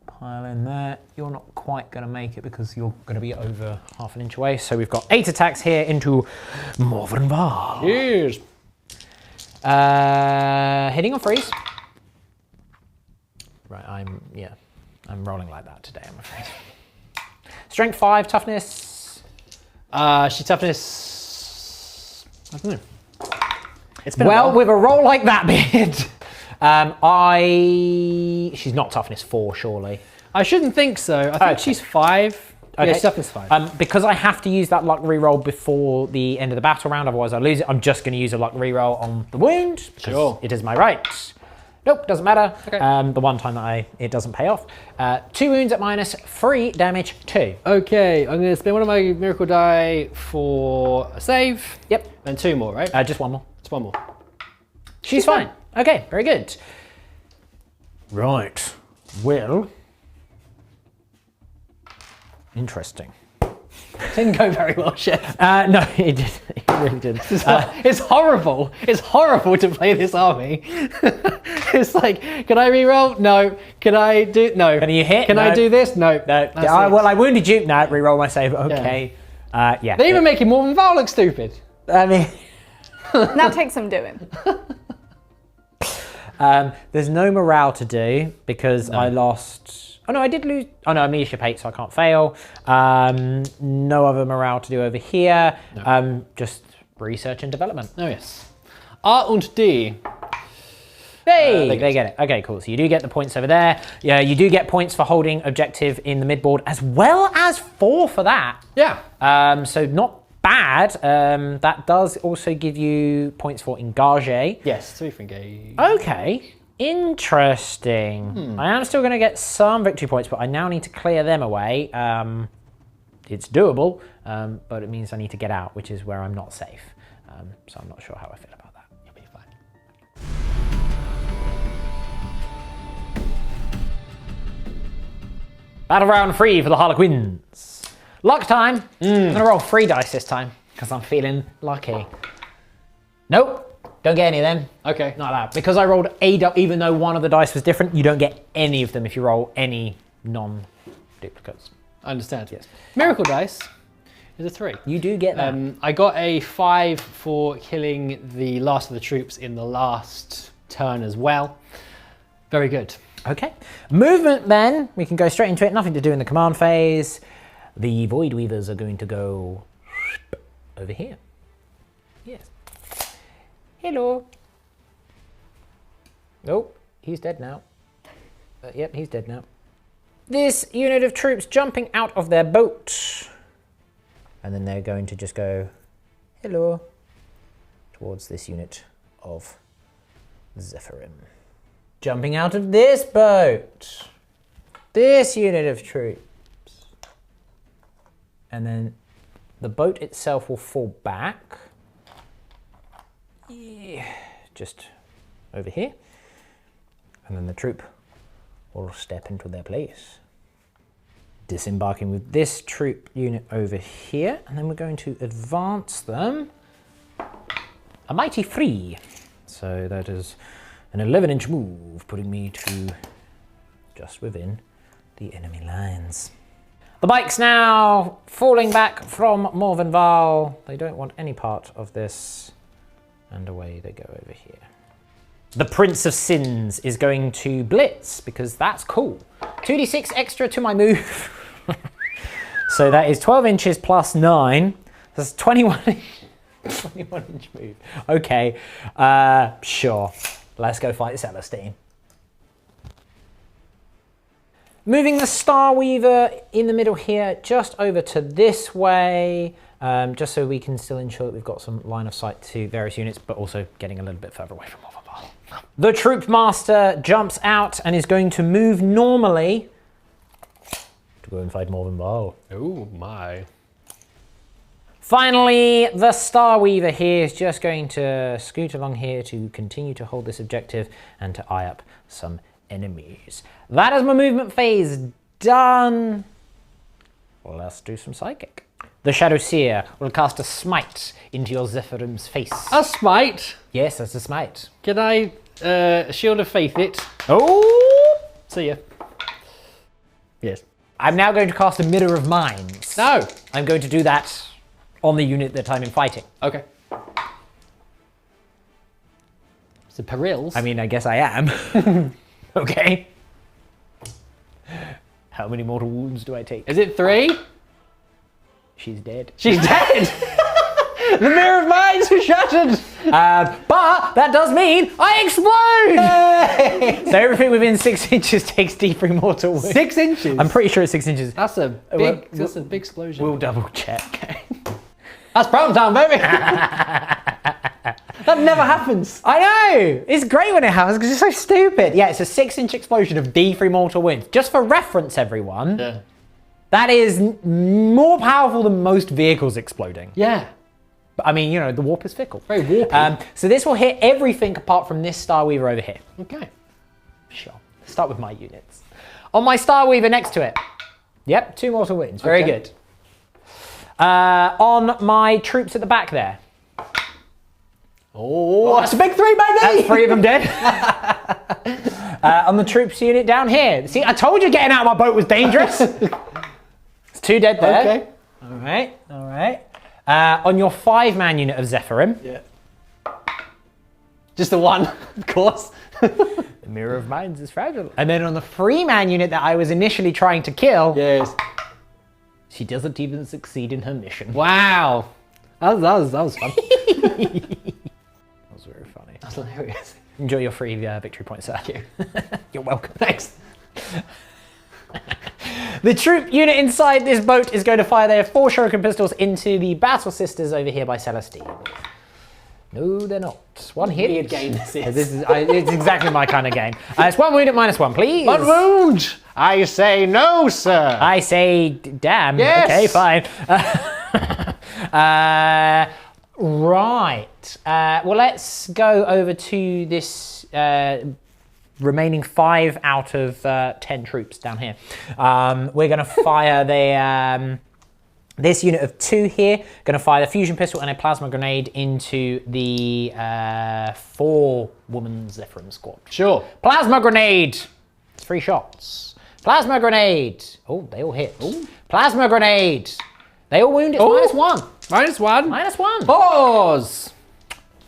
pile in there. You're not quite going to make it because you're going to be over half an inch away. So we've got 8 attacks here into Morvenvar. Yes. Hitting on freeze. Right, I'm rolling like that today, I'm afraid. Strength 5, toughness. She toughness. I don't know. It's been Well, a while. with a roll like that, Beard, she's not toughness 4, surely. I shouldn't think so. I think she's 5. Okay. Yeah, she's toughness 5. Because I have to use that luck reroll before the end of the battle round, otherwise I lose it. I'm just going to use a luck reroll on the wound. Sure. It is my right. Nope, doesn't matter. Okay. The one time that it doesn't pay off. 2 wounds at -3, damage 2. Okay, I'm going to spend one of my miracle die for a save. Yep. And 2 more, right? Just 1 more. It's 1 more. She's fine. Okay, very good. Right. Well. Interesting. Didn't go very well, Chef. No, it did. It really did. It's horrible. It's horrible to play this army. It's like, can I reroll? No. Can I do? No. Can you hit? Can I No. do this? No. No. That's it. Well, I wounded you. No, reroll my save. Okay. Yeah. They're even making Morvenvar look stupid. I mean, That takes some doing. there's no morale to do because I lost. Oh no, I did lose. Oh no, I'm leadership 8, so I can't fail. No other morale to do over here. No. Just research and development. Oh yes. R und D. Hey, they get it. Okay, cool. So you do get the points over there. Yeah, you do get points for holding objective in the midboard, as well as 4 for that. Yeah. So not bad. That does also give you points for engage. Yes, 3 for engage. Okay, interesting. I am still going to get some victory points, but I now need to clear them away. It's doable, but it means I need to get out, which is where I'm not safe. So I'm not sure how I feel about that. You'll be fine. Battle round 3 for the Harlequins. Luck time. I'm gonna roll 3 dice this time because I'm feeling lucky. Nope, don't get any of them. Okay. Not that. Because I rolled a die, even though one of the dice was different, you don't get any of them if you roll any non-duplicates. I understand. Yes. Miracle dice is a 3. You do get that. I got a 5 for killing the last of the troops in the last turn as well. Very good. Okay. Movement then, we can go straight into it. Nothing to do in the command phase. The Void Weavers are going to go over here. Yes. Hello. Oh, he's dead now. Yep, he's dead now. This unit of troops jumping out of their boat. And then they're going to just go, hello, towards this unit of Zephyrim. Jumping out of this boat. This unit of troops. And then the boat itself will fall back. Yeah, just over here. And then the troop will step into their place. Disembarking with this troop unit over here. And then we're going to advance them a mighty 3. So that is an 11-inch move, putting me to just within the enemy lines. The bike's now falling back from Morvenval. They don't want any part of this. And away they go over here. The Prince of Sins is going to blitz because that's cool. 2d6 extra to my move. So that is 12 inches plus 9. That's 21 inch move. Okay, sure. Let's go fight Celestine. Moving the Star Weaver in the middle here, just over to this way, just so we can still ensure that we've got some line of sight to various units, but also getting a little bit further away from Morvenval. The Troop Master jumps out and is going to move normally to go and fight Morvenval. Oh my. Finally, the Star Weaver here is just going to scoot along here to continue to hold this objective and to eye up some enemies. That is my movement phase done. Let's do some psychic. The Shadow Seer will cast a smite into your Zephyrim's face. A smite? Yes, that's a smite. Can I Shield of Faith it? Oh! See ya. Yes. I'm now going to cast a Mirror of Minds. No. I'm going to do that on the unit that I'm in fighting. Okay. So perils. I mean, I guess I am. Okay. How many mortal wounds do I take? Is it 3? She's dead. She's dead. The Mirror of Minds is shattered. But that does mean I explode! So everything within 6 inches takes D3 mortal wounds. 6 inches. I'm pretty sure it's 6 inches. That's a big. That's a big explosion. We'll double check. That's Proton Time, baby. That never happens. I know! It's great when it happens because it's so stupid. Yeah, it's a 6-inch explosion of D3 mortal wounds. Just for reference, everyone, Yeah. that is more powerful than most vehicles exploding. Yeah. But I mean, you know, the warp is fickle. Very warpy. So this will hit everything apart from this Star Weaver over here. Okay. Sure. Let's start with my units. On my Star Weaver next to it. Yep, 2 mortal wounds. Very Okay. good. On my troops at the back there. Oh, that's a big 3, baby. That's 3 of them dead. On the troops unit down here. See, I told you getting out of my boat was dangerous. It's 2 dead there. Okay. All right, all right. On your 5-man unit of Zephyrim. Yeah. Just the one, of course. The Mirror of Minds is fragile. And then on the 3-man unit that I was initially trying to kill. Yes. She doesn't even succeed in her mission. Wow. That was fun. That was very funny. That's hilarious. Enjoy your free victory points, sir. Thank you. You're welcome. Thanks. The troop unit inside this boat is going to fire their 4 shuriken pistols into the Battle Sisters over here by Celestine. No, they're not. 1 hit. Weird game this is. It's exactly my kind of game. It's 1 wound at -1, please. 1 wound. I say no, sir. I say, damn. Yes. Okay, fine. Right. Well, let's go over to this remaining 5 out of 10 troops down here. We're going to fire the this unit of 2 here. Going to fire the fusion pistol and a plasma grenade into the 4-woman Zephyrim squad. Sure. Plasma grenade. It's 3 shots. Plasma grenade. Oh, they all hit. Ooh. Plasma grenade. They all wound. It's -1. -1. -1. Pause.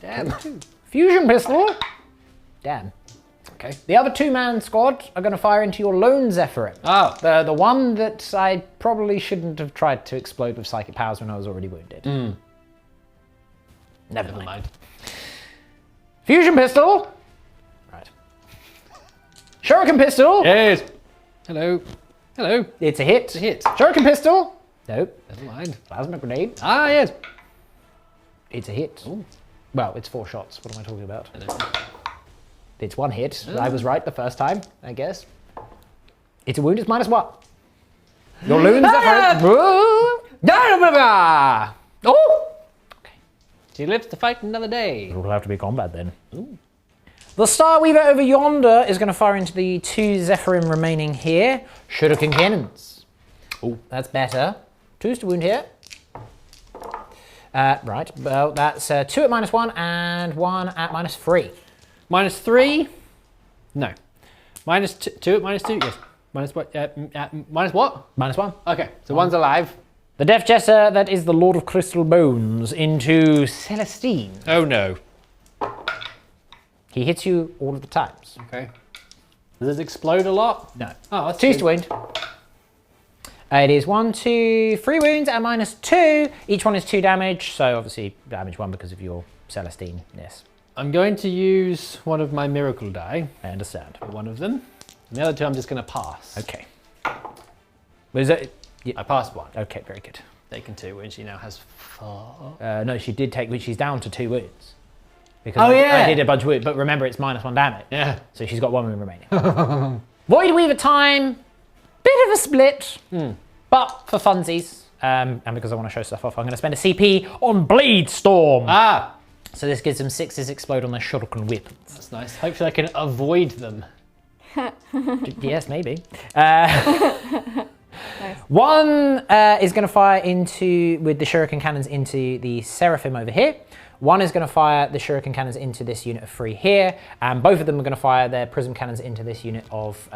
Damn. Fusion pistol. Damn. Okay. The other 2-man squad are going to fire into your lone Zephyrim. Oh. The one that I probably shouldn't have tried to explode with psychic powers when I was already wounded. Never mind. Fusion pistol. Right. Shuriken pistol. Yes. Hello. Hello. It's a hit. It's a hit. Shuriken pistol. Nope. Never mind. Plasma grenade. Ah, yes. It's a hit. Ooh. Well, it's 4 shots. What am I talking about? It's 1 hit. I was right the first time, I guess. It's a wound. It's -1. Your loons are Oh! Okay. She lives to fight another day. It'll have to be combat then. Ooh. The Star Weaver over yonder is going to fire into the 2 Zephyrim remaining here. Shuriken cannons. Oh, that's better. 2's to wound here. Right, well, that's 2 at -1 and 1 at -3. -3? No. -2 at -2? Yes. Minus what? Minus what? -1. Okay, so one's alive. The Death Jester, that is the Lord of Crystal Bones, into Celestine. Oh no. He hits you all of the times. Okay. Does it explode a lot? No. Oh, that's 2 good. to wound. It is 1, 2, 3 wounds at -2. Each one is 2 damage, so obviously damage 1 because of your Celestine. Yes, I'm going to use one of my miracle die. I understand. One of them. And the other two I'm just going to pass. Okay. Was it? I passed one. Okay, very good. Taken 2 wounds. She now has 4. No, she did take, she's down to 2 wounds. Because Oh, I yeah. did a bunch of wounds, but remember it's -1 damage. Yeah. So she's got 1 wound remaining. Void Weaver time, bit of a split, but for funsies, and because I want to show stuff off, I'm going to spend a CP on Blade Storm. Ah! So this gives them 6s explode on their shuriken weapons. That's nice. Hopefully I can avoid them. Yes, maybe. One is going to fire with the shuriken cannons into the Seraphim over here. One is going to fire the shuriken cannons into this unit of 3 here, and both of them are going to fire their prism cannons into this unit of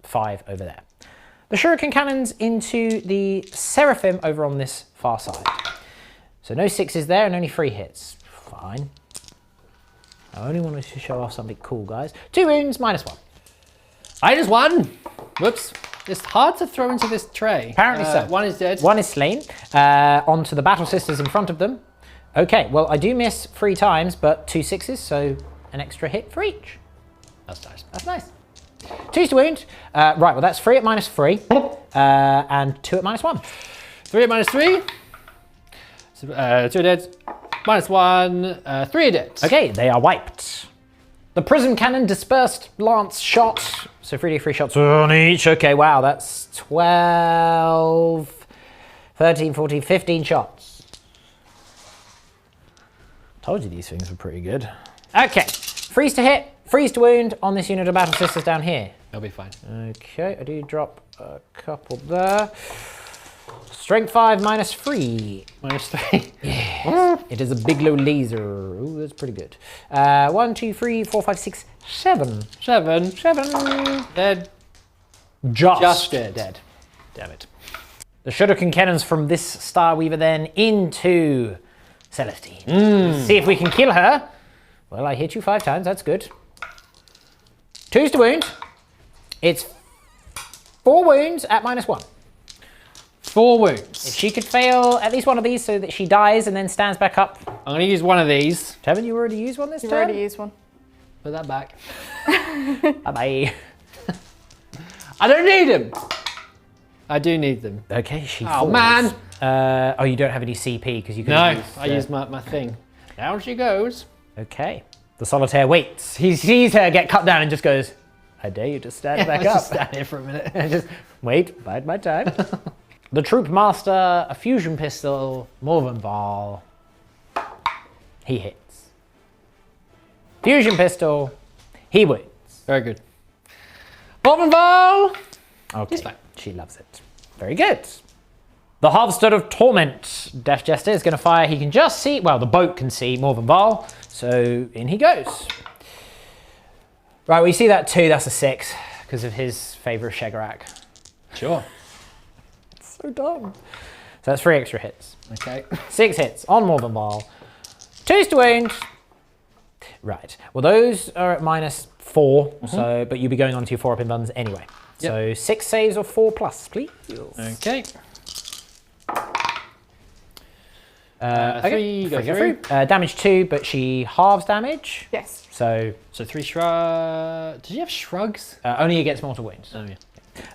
5 over there. The shuriken cannons into the Seraphim over on this far side. So no 6s there and only 3 hits. Fine. I only wanted to show off something cool, guys. 2 wounds, -1. -1! Whoops. It's hard to throw into this tray. Apparently so. One is dead. One is slain. Onto the Battle Sisters in front of them. Okay, well, I do miss 3 times, but 2 6s, so an extra hit for each. That's nice. That's nice. 2's to wound. Right, well, that's 3 at -3, and 2 at -1. 3 at -3. So, 2 are dead. -1. 3 are dead. Okay, they are wiped. The Prism Cannon dispersed lance shot. So 3d3 shots on each. Okay, wow, that's 12, 13, 14, 15 shots. Told you these things were pretty good. Okay, freeze to hit, freeze to wound on this unit of Battle Sisters down here. They'll be fine. Okay, I do drop a couple there. Strength 5 -3. -3. Yes. It is a Bigelow laser. Ooh, that's pretty good. 1, 2, 3, 4, 5, 6, 7. 7. 7. Dead. Just dead. Damn it. The shuriken cannons from this Star Weaver then into Celestine. Let's see if we can kill her. Well, I hit you 5 times. That's good. 2's to wound. It's 4 wounds at -1. 4 wounds. If she could fail at least one of these so that she dies and then stands back up. I'm going to use one of these. Haven't you already used one this You've turn? already used one. Put that back. Bye-bye. I don't need them. I do need them. Okay, she Oh, falls. man. Oh, you don't have any CP because you can No, use... I used my thing. Down she goes. Okay. The Solitaire waits. He sees her get cut down and just goes, I dare you to stand back Let's up. just stand here for a minute. And just wait, bide my time. The Troop Master, a fusion pistol, Morvenval. He hits. Fusion pistol, he wins. Very good. Botmanval! Okay, He's fine. she loves it. Very good. The Harvester of Torment, Death Jester, is going to fire. He can just see, well, the boat can see Morvenval, so in he goes. Right, we see that 2, that's a 6, because of his favour of Shegarak. Sure. So dumb. So that's 3 extra hits. Okay. 6 hits on Morvenval. 2's to wound. Right. Well, those are at -4, so but you'll be going on to your 4 up in buns anyway. Yep. So 6 saves or 4 plus, please. Okay. Okay, 3 go go through. damage 2, but she halves damage. Yes. So So 3 shrug. Did you have shrugs? only against mortal wounds. Oh,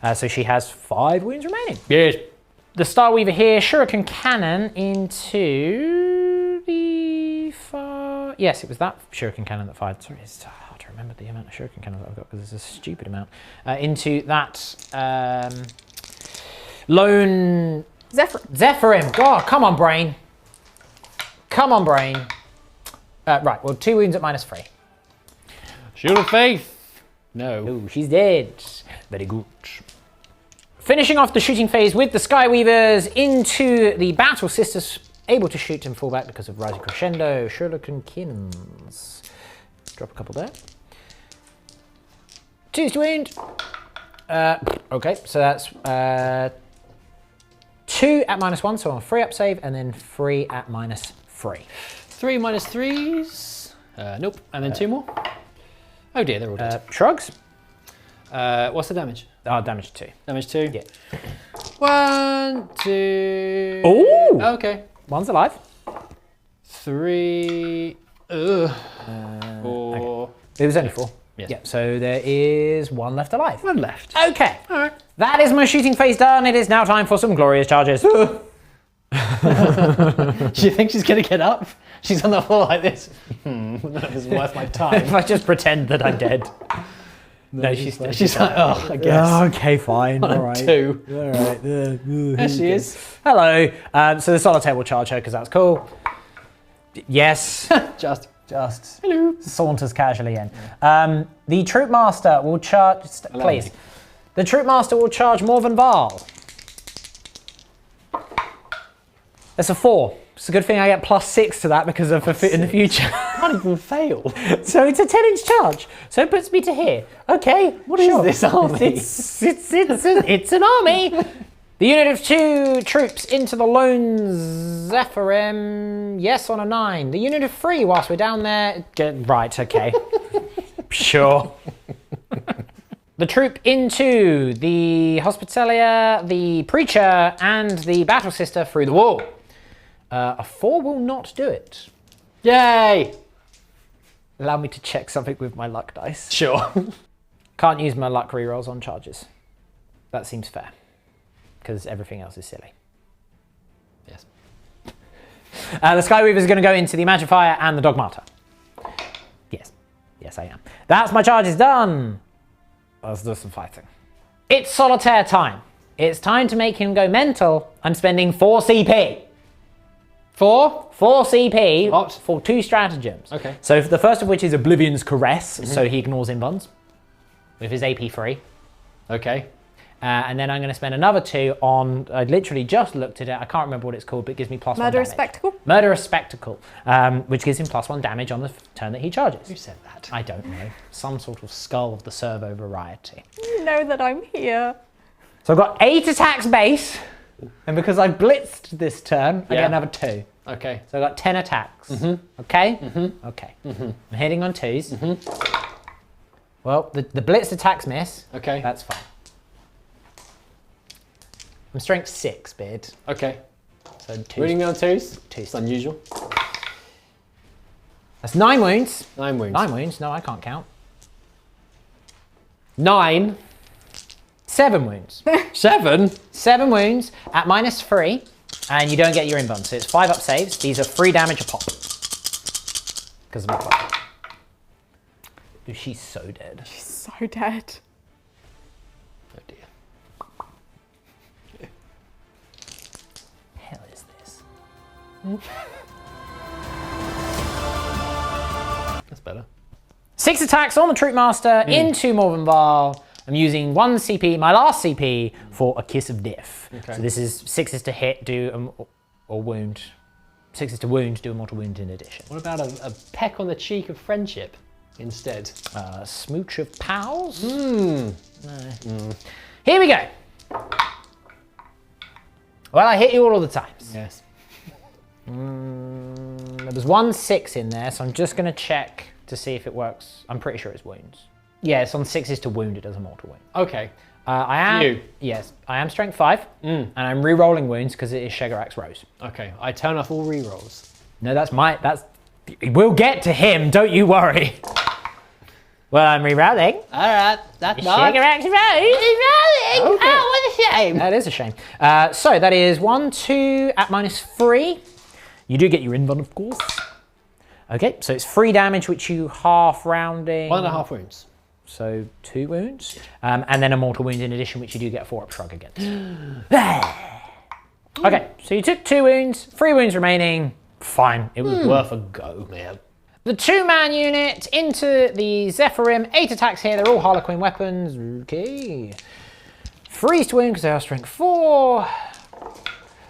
yeah. So she has 5 wounds remaining. Good. The Star Weaver here, Shuriken Cannon into the far... Yes, it was that Shuriken Cannon that fired. Sorry, it's hard to remember the amount of Shuriken Cannons that I've got because it's a stupid amount. Into that lone... Zephyrim. God, come on, brain. Come on, brain. Right, well, 2 wounds at -3. Shield of Faith. No. Oh, she's dead. Very good. Finishing off the shooting phase with the Skyweavers into the Battle Sisters able to shoot and fall back because of Rising Crescendo, Harlequins. Drop a couple there. 2 to wound. Okay, so that's 2 at -1, so on a 3 up save, and then 3 at -3. 3 -3s. Nope. And then 2 more. Oh dear, they're all dead. Shrugs. What's the damage? Oh, damage 2. Damage 2? Yeah. 1, 2. Ooh! Okay. One's alive. 3. 4. It was only 4. Yes. Yeah, so there is 1 left alive. 1 left. Okay. All right. That is my shooting phase done. It is now time for some glorious charges. Do you think she's going to get up? She's on the floor like this. That is worth my If time. I just pretend that I'm dead. No, she's She's like, oh, I guess. okay, fine. All right. 2. All right. There she is. Hello. So the solitaire will charge her because that's cool. Yes. Just. Hello. Saunters casually in. The troop master will charge. Please. me. The troop master will charge Morven Val. That's a 4. It's a good thing I get +6 to that because of in the future. Can't even fail. So it's a 10-inch charge. So it puts me to here. Okay. What is this army? It's an army. The unit of 2 troops into the lone Zephyrim. Yes, on a 9. The unit of 3 whilst we're down there. Right, okay. Sure. The troop into the Hospitalia, the Preacher, and the Battle Sister through the wall. A 4 will not do it. Yay! Allow me to check something with my luck dice. Sure. Can't use my luck rerolls on charges. That seems fair. Because everything else is silly. Yes. The Skyweaver is going to go into the Magifier and the Dogmata. Yes. Yes, I am. That's my charges done. Let's do some fighting. It's solitaire time. It's time to make him go mental. I'm spending 4 CP. 4? 4 CP What? for 2 stratagems. Okay. So the first of which is Oblivion's Caress, so he ignores invulns with his AP 3. Okay. And then I'm going to spend another 2 on, I literally just looked at it, I can't remember what it's called, but it gives me +1 Murderous damage. Spectacle? Murderous Spectacle, which gives him +1 damage on the turn that he charges. Who said that? I don't know. Some sort of Skull of the Servo variety. You know that I'm here. So I've got 8 attacks base, and because I blitzed this turn, I Yeah. get another 2. Okay. So I've got 10 attacks. Okay? Okay. I'm hitting on 2s. Well, the blitzed attacks miss. Okay. That's fine. I'm strength 6, Beard. Okay. So 2. Reading me on 2s? 2. It's unusual. That's 9 wounds. 9 wounds. 9 wounds? No, I can't count. 9. 7 wounds. 7? 7 wounds at -3, and you don't get your invuln. So it's 5 up saves. These are 3 damage a pop. Because of my clock. Dude, she's so dead. She's so dead. Oh dear. Hell is this? That's better. 6 attacks on the Troop Master into Morven Val. I'm using 1 CP, my last CP, for a Kiss of Death. Okay. So this is 6 is to hit, do or wound. 6 is to wound, do a mortal wound in addition. What about a peck on the cheek of friendship instead? Smooch of pals. Hmm. Here we go. Well, I hit you all the times. Yes. There was 1 6 in there, so I'm just going to check to see if it works. I'm pretty sure it's wounds. Yeah, it's on 6s to wound, it does a mortal wound. Okay. I am. You. Yes, I am strength 5, and I'm re-rolling wounds because it is Shegarax Rose. Okay. I turn off all rerolls. No, we'll get to him, don't you worry. Well, I'm re-rolling. Alright, that's Shegarax Rose is rolling. Okay. Oh, what a shame. That is a shame. So that is 1, 2 at -3. You do get your invuln, of course. Okay, so it's 3 damage, which you half rounding. 1.5 wounds. So 2 wounds. And then a mortal wound in addition, which you do get a 4-up shrug against. Okay, so you took 2 wounds, 3 wounds remaining. Fine, it was worth a go. Yeah. The 2-man unit into the Zephyrim. 8 attacks here, they're all Harlequin weapons. Okay. Freeze to wound because they are strength 4.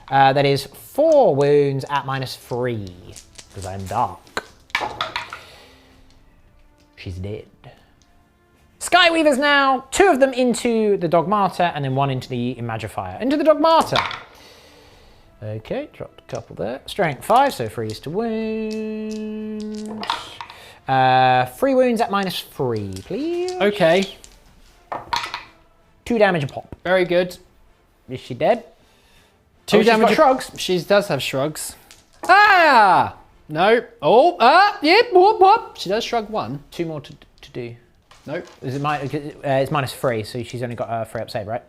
That is 4 wounds at -3, because I'm dark. She's dead. Skyweavers now, 2 of them into the Dogmata and then 1 into the Imagifier. Into the Dogmata. Okay, dropped a couple there. Strength 5, so 3 is to wound. 3 wounds at -3, please. Okay, 2 damage a pop. very good. Is she dead? 2 she's got damage. shrugs. She does have shrugs. Ah! No. Oh, yep, whoop, whoop. She does shrug 1. 2 more to do. Nope. Is it it's -3, so she's only got a 3 up save, right?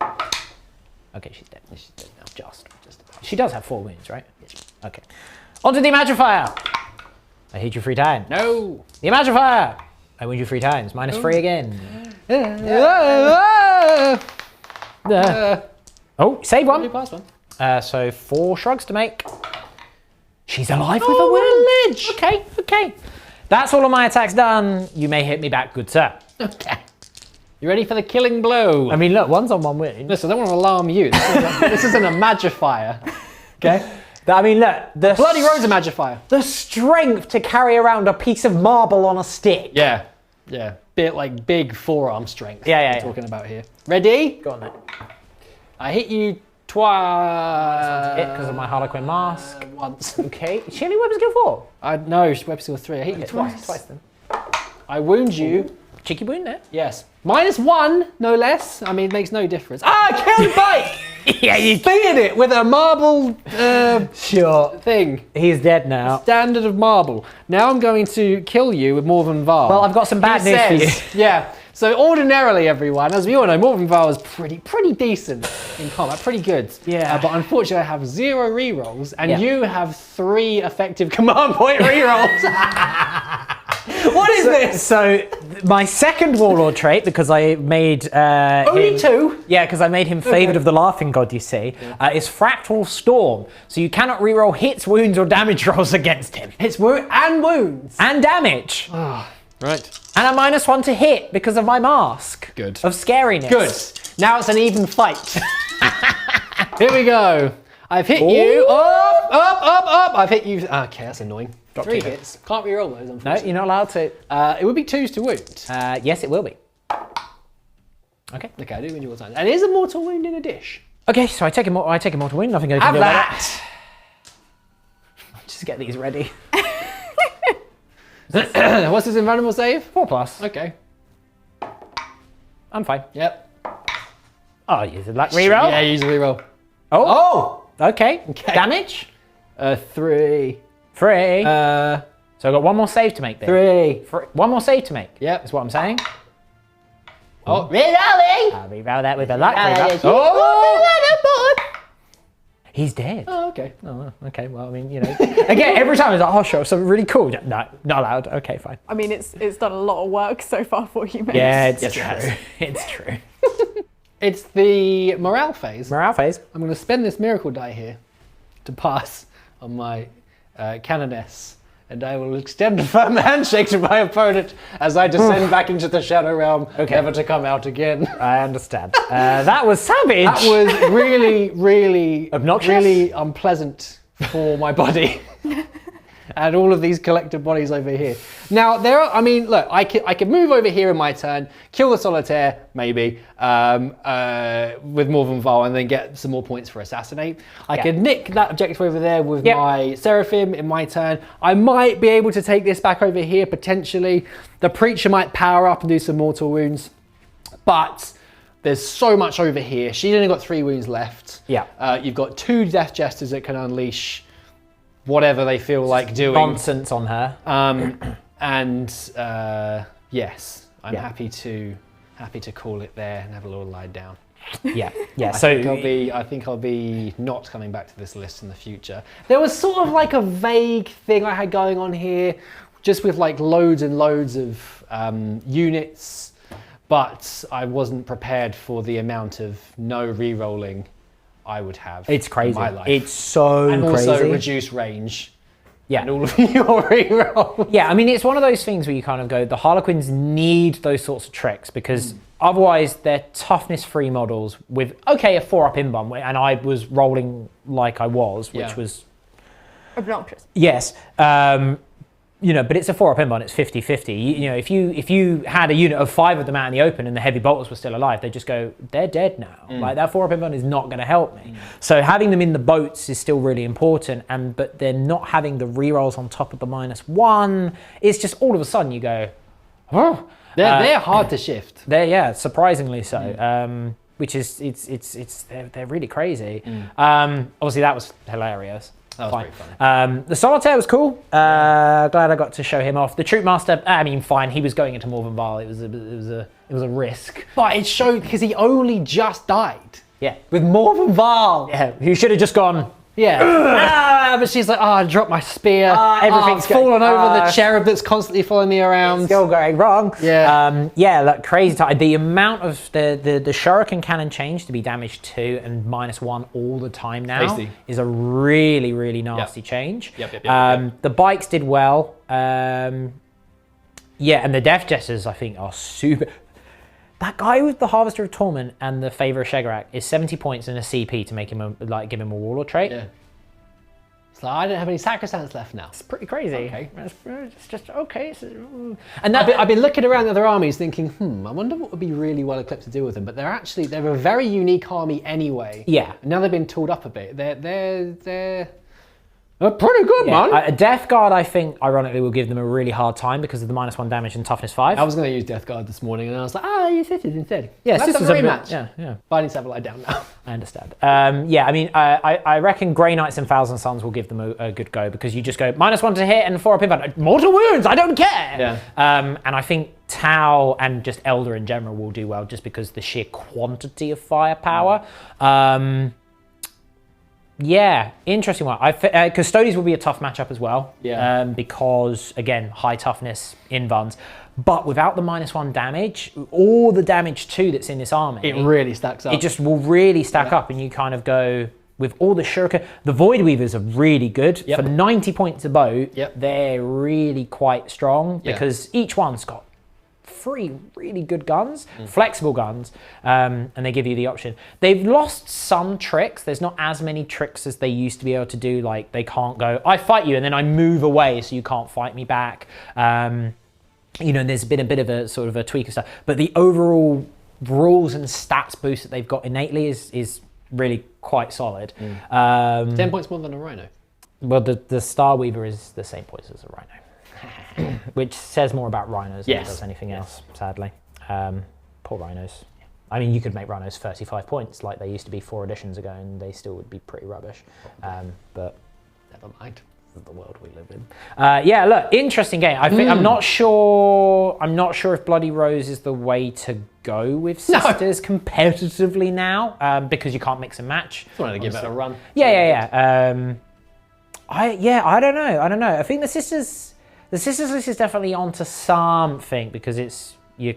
Okay, she's dead. She's dead now. Just about. She does have 4 wounds, right? Yes. Okay. On to the Imagifier. I hit you 3 times. No. The Imagifier. I wound you 3 times. -3 again. Oh, save You 1. passed 1. So 4 shrugs to make. She's alive with a what a wound. ledge. Okay, okay. That's all of my attacks done. You may hit me back, good sir. Okay. You ready for the killing blow? I mean, look, 1's on 1 wound. Listen, I don't want to alarm you. This is an Imagifier. Okay? I mean, look, the Bloody Rose Imagifier. the strength to carry around a piece of marble on a stick. Yeah. Yeah. Bit like big forearm strength. Yeah. We're talking about here. Ready? Go on then. I hit you twice. Hit because of my Harlequin mask. Once. Okay. Is she only weapon skill 4? No, web skill 3. I hit you twice. Twice then. I wound you. Cheeky wound there. Yes. -1, no less. I mean, it makes no difference. I killed Bike! Yeah, you Speared it with a marble sure. thing. He's dead now. Standard of marble. Now I'm going to kill you with Morven Val. Well, I've got some bad news for you. Yeah. So ordinarily, everyone, as we all know, Morven Val is pretty decent in combat, pretty good. Yeah. But unfortunately, I have 0 rerolls, and Yeah. you have 3 effective command point rerolls. What is this? So, my second Warlord trait, because I made Only him, 2? Yeah, because I made him favoured of the Laughing God, you see, is Fractal Storm. So you cannot reroll hits, wounds, or damage rolls against him. It's wounds. And damage. Right. And a -1 to hit because of my mask. Good. Of scariness. Good. Now it's an even fight. Here we go. I've hit you. Up. I've hit you. Okay, that's annoying. 3 hits. Can't reroll those, No, unfortunately. you're not allowed to. It would be 2s to wound. Yes, it will be. Okay. Okay, I do wound you all the time. And it is a mortal wound in a dish. Okay, so I take a mortal wound. Nothing I can Have do about that. it. Just get these ready. What's his invulnerable save? 4+. Okay. I'm fine. Yep. Oh, use a luck reroll. Yeah, use a reroll. Oh. Okay. Okay. Damage. 3. 3. Uh, So I've got 1 more save to make then. 3. 1 more save to make. Yep. Is what I'm saying. Oh, rerolling. I'll reroll that with a luck Yeah, reroll. yeah, Oh! He's dead. Oh, okay. Oh, okay. Well, I mean, you know. Again, every time it's like, oh, sure, something really cool. No, not allowed. Okay, fine. I mean, it's done a lot of work so far for you, mate. Yeah, it's Yes, it true. has. It's true. It's the morale phase. Morale phase. I'm going to spend this miracle die here to pass on my Canoness, and I will extend a firm handshake to my opponent as I descend back into the Shadow Realm, never to come out again. I understand. That was savage. That was really Obnoxious? really unpleasant for my body. And all of these collective bodies over here. Now, I mean, look, I could move over here in my turn, kill the Solitaire, maybe, with Morven Val, and then get some more points for Assassinate. I could nick that objective over there with my Seraphim in my turn. I might be able to take this back over here, potentially. The Preacher might power up and do some mortal wounds. But there's so much over here. She's only got 3 wounds left. Yeah. You've got 2 Death Jesters that can unleash whatever they feel like doing. Nonsense on her. Yes, I'm happy to call it there and have a little lie down. Yeah. I think I'll be not coming back to this list in the future. There was sort of like a vague thing I had going on here, just with like loads and loads of units, but I wasn't prepared for the amount of no re-rolling I would have. It's crazy. In my life. It's so and crazy. also reduced range. Yeah. And all of your re-rolls. Yeah, I mean, it's one of those things where you kind of go, the Harlequins need those sorts of tricks because otherwise, they're toughness-free models with, okay, a 4-up invuln, and I was rolling like I was, which was... Obnoxious. Yes. You know, but it's a 4-up invuln, it's 50-50. You know, if you had a unit of 5 of them out in the open and the heavy bolters were still alive, they just go, they're dead now. Like, that 4-up invuln is not going to help me. So having them in the boats is still really important, but they're not having the rerolls on top of the -1. It's just all of a sudden you go, oh. They're hard to shift. They're surprisingly so. Which is they're really crazy. Obviously that was hilarious. That was pretty funny. The Solitaire was cool. Glad I got to show him off. The Troop Master, I mean, fine. He was going into Morven Val. It was a risk. But it showed because he only just died. Yeah. With Morven Val. Yeah. He should have just gone. Yeah. But she's like, I dropped my spear. Everything's fallen over the cherub that's constantly following me around. Still going wrong. Yeah. Yeah, like crazy time. The amount of the Shuriken cannon change to be damage 2 and -1 all the time now Crazy. is a really, really nasty change. Yep. The bikes did well. Yeah, and the Death Jesters I think are super. That guy with the Harvester of Torment and the Favor of Shegarak is 70 points and a CP to make him give him a Warlord trait. Yeah. So I don't have any Sacrosancts left now. It's pretty crazy. Okay. It's just okay. And I've been looking around the other armies thinking, I wonder what would be really well equipped to deal with them. But they're a very unique army anyway. Yeah. Now they've been tooled up a bit. They're pretty good, man. Death Guard, I think, ironically, will give them a really hard time because of the -1 damage and toughness 5. I was going to use Death Guard this morning, and I was like, use Sisters instead. Yeah, That's Sisters a are a bit- rematch. yeah. But I need to have a lie down now. I understand. Yeah, I mean, I reckon Grey Knights and Thousand Suns will give them a good go because you just go -1 to hit and 4-up invuln. Mortal wounds, I don't care. Yeah. And I think Tau and just Elder in general will do well just because the sheer quantity of firepower. Yeah, interesting one. Custodies will be a tough matchup as well. Yeah. Because, again, high toughness invulns. But without the -1 damage, all the damage too that's in this army. It really stacks up. It just will really stack up and you kind of go, with all the Shuriken, the Void Weavers are really good. Yep. For 90 points a boat, Yep. they're really quite strong Yeah. because each one's got 3 really good guns, flexible guns, and they give you the option. They've lost some tricks. There's not as many tricks as they used to be able to do. Like they can't go, I fight you and then I move away so you can't fight me back. You know, there's been a bit of a sort of a tweak of stuff, but the overall rules and stats boost that they've got innately is really quite solid. 10 points more than a Rhino. Well, the Star Weaver is the same points as a Rhino, which says more about Rhinos than it does anything else, sadly. Poor Rhinos. I mean, you could make Rhinos 35 points like they used to be 4 editions ago and they still would be pretty rubbish. But Never mind. the world we live in. Yeah, look, interesting game. I think I'm not sure if Bloody Rose is the way to go with Sisters competitively now, because you can't mix and match. Just wanted to give it a run. Yeah. I don't know. I think the Sisters list is definitely onto something because it's your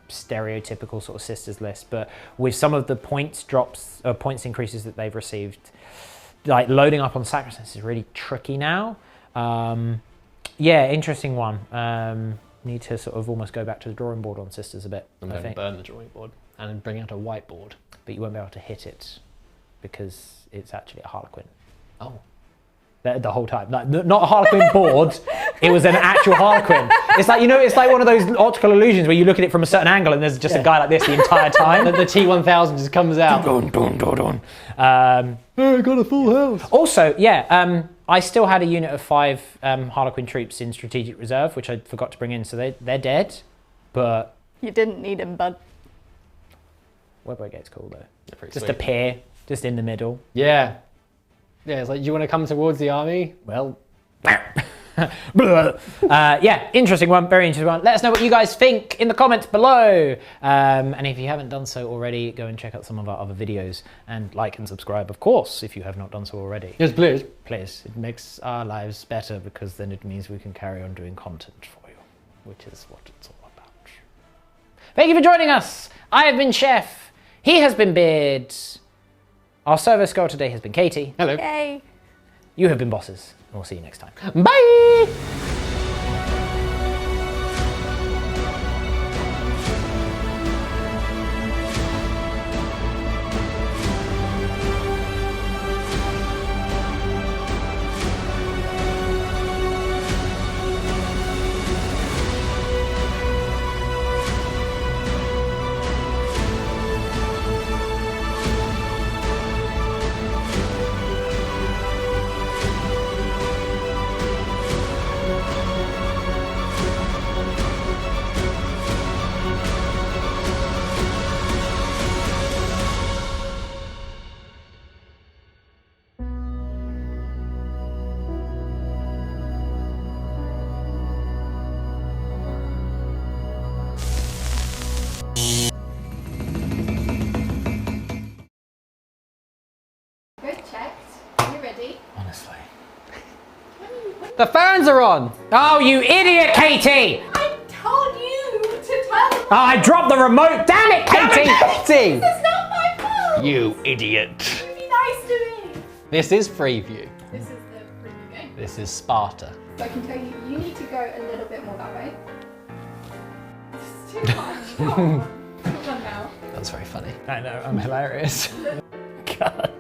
stereotypical sort of Sisters list, but with some of the points increases that they've received, like loading up on Sacrosancts is really tricky now. Yeah, interesting one. Need to sort of almost go back to the drawing board on Sisters a bit. I'm going to burn the drawing board and bring out a whiteboard. But you won't be able to hit it because it's actually a Harlequin. Oh. The whole time. Like, not a Harlequin board, it was an actual Harlequin. It's like, it's like one of those optical illusions where you look at it from a certain angle and there's just a guy like this the entire time. The T1000 just comes out. I got a full house. Also, I still had a unit of 5 Harlequin troops in strategic reserve, which I forgot to bring in, so they're dead, but... You didn't need him, bud. Web Gate's cool though. Just sweet. a pair, just in the middle. Yeah. Yeah, it's like, do you want to come towards the army? Well... Yeah, interesting one, very interesting one. Let us know what you guys think in the comments below. And if you haven't done so already, go and check out some of our other videos and like and subscribe, of course, if you have not done so already. Yes, please. Please, it makes our lives better because then it means we can carry on doing content for you, which is what it's all about. Thank you for joining us. I have been Chef. He has been Beard. Our server score today has been Katie. Hello. Yay. You have been Bosses. We'll see you next time. Bye! The fans are on! Oh, you idiot, Katie! I told you to turn them Oh, I dropped the remote. Damn it, Katie! Katie! This is not my fault! You idiot. Be nice to me! This is Freeview. This is the preview game. This is Sparta. So I can tell you, you need to go a little bit more that way. This is too much. Come on. Come on now. That's very funny. I know, I'm hilarious. God.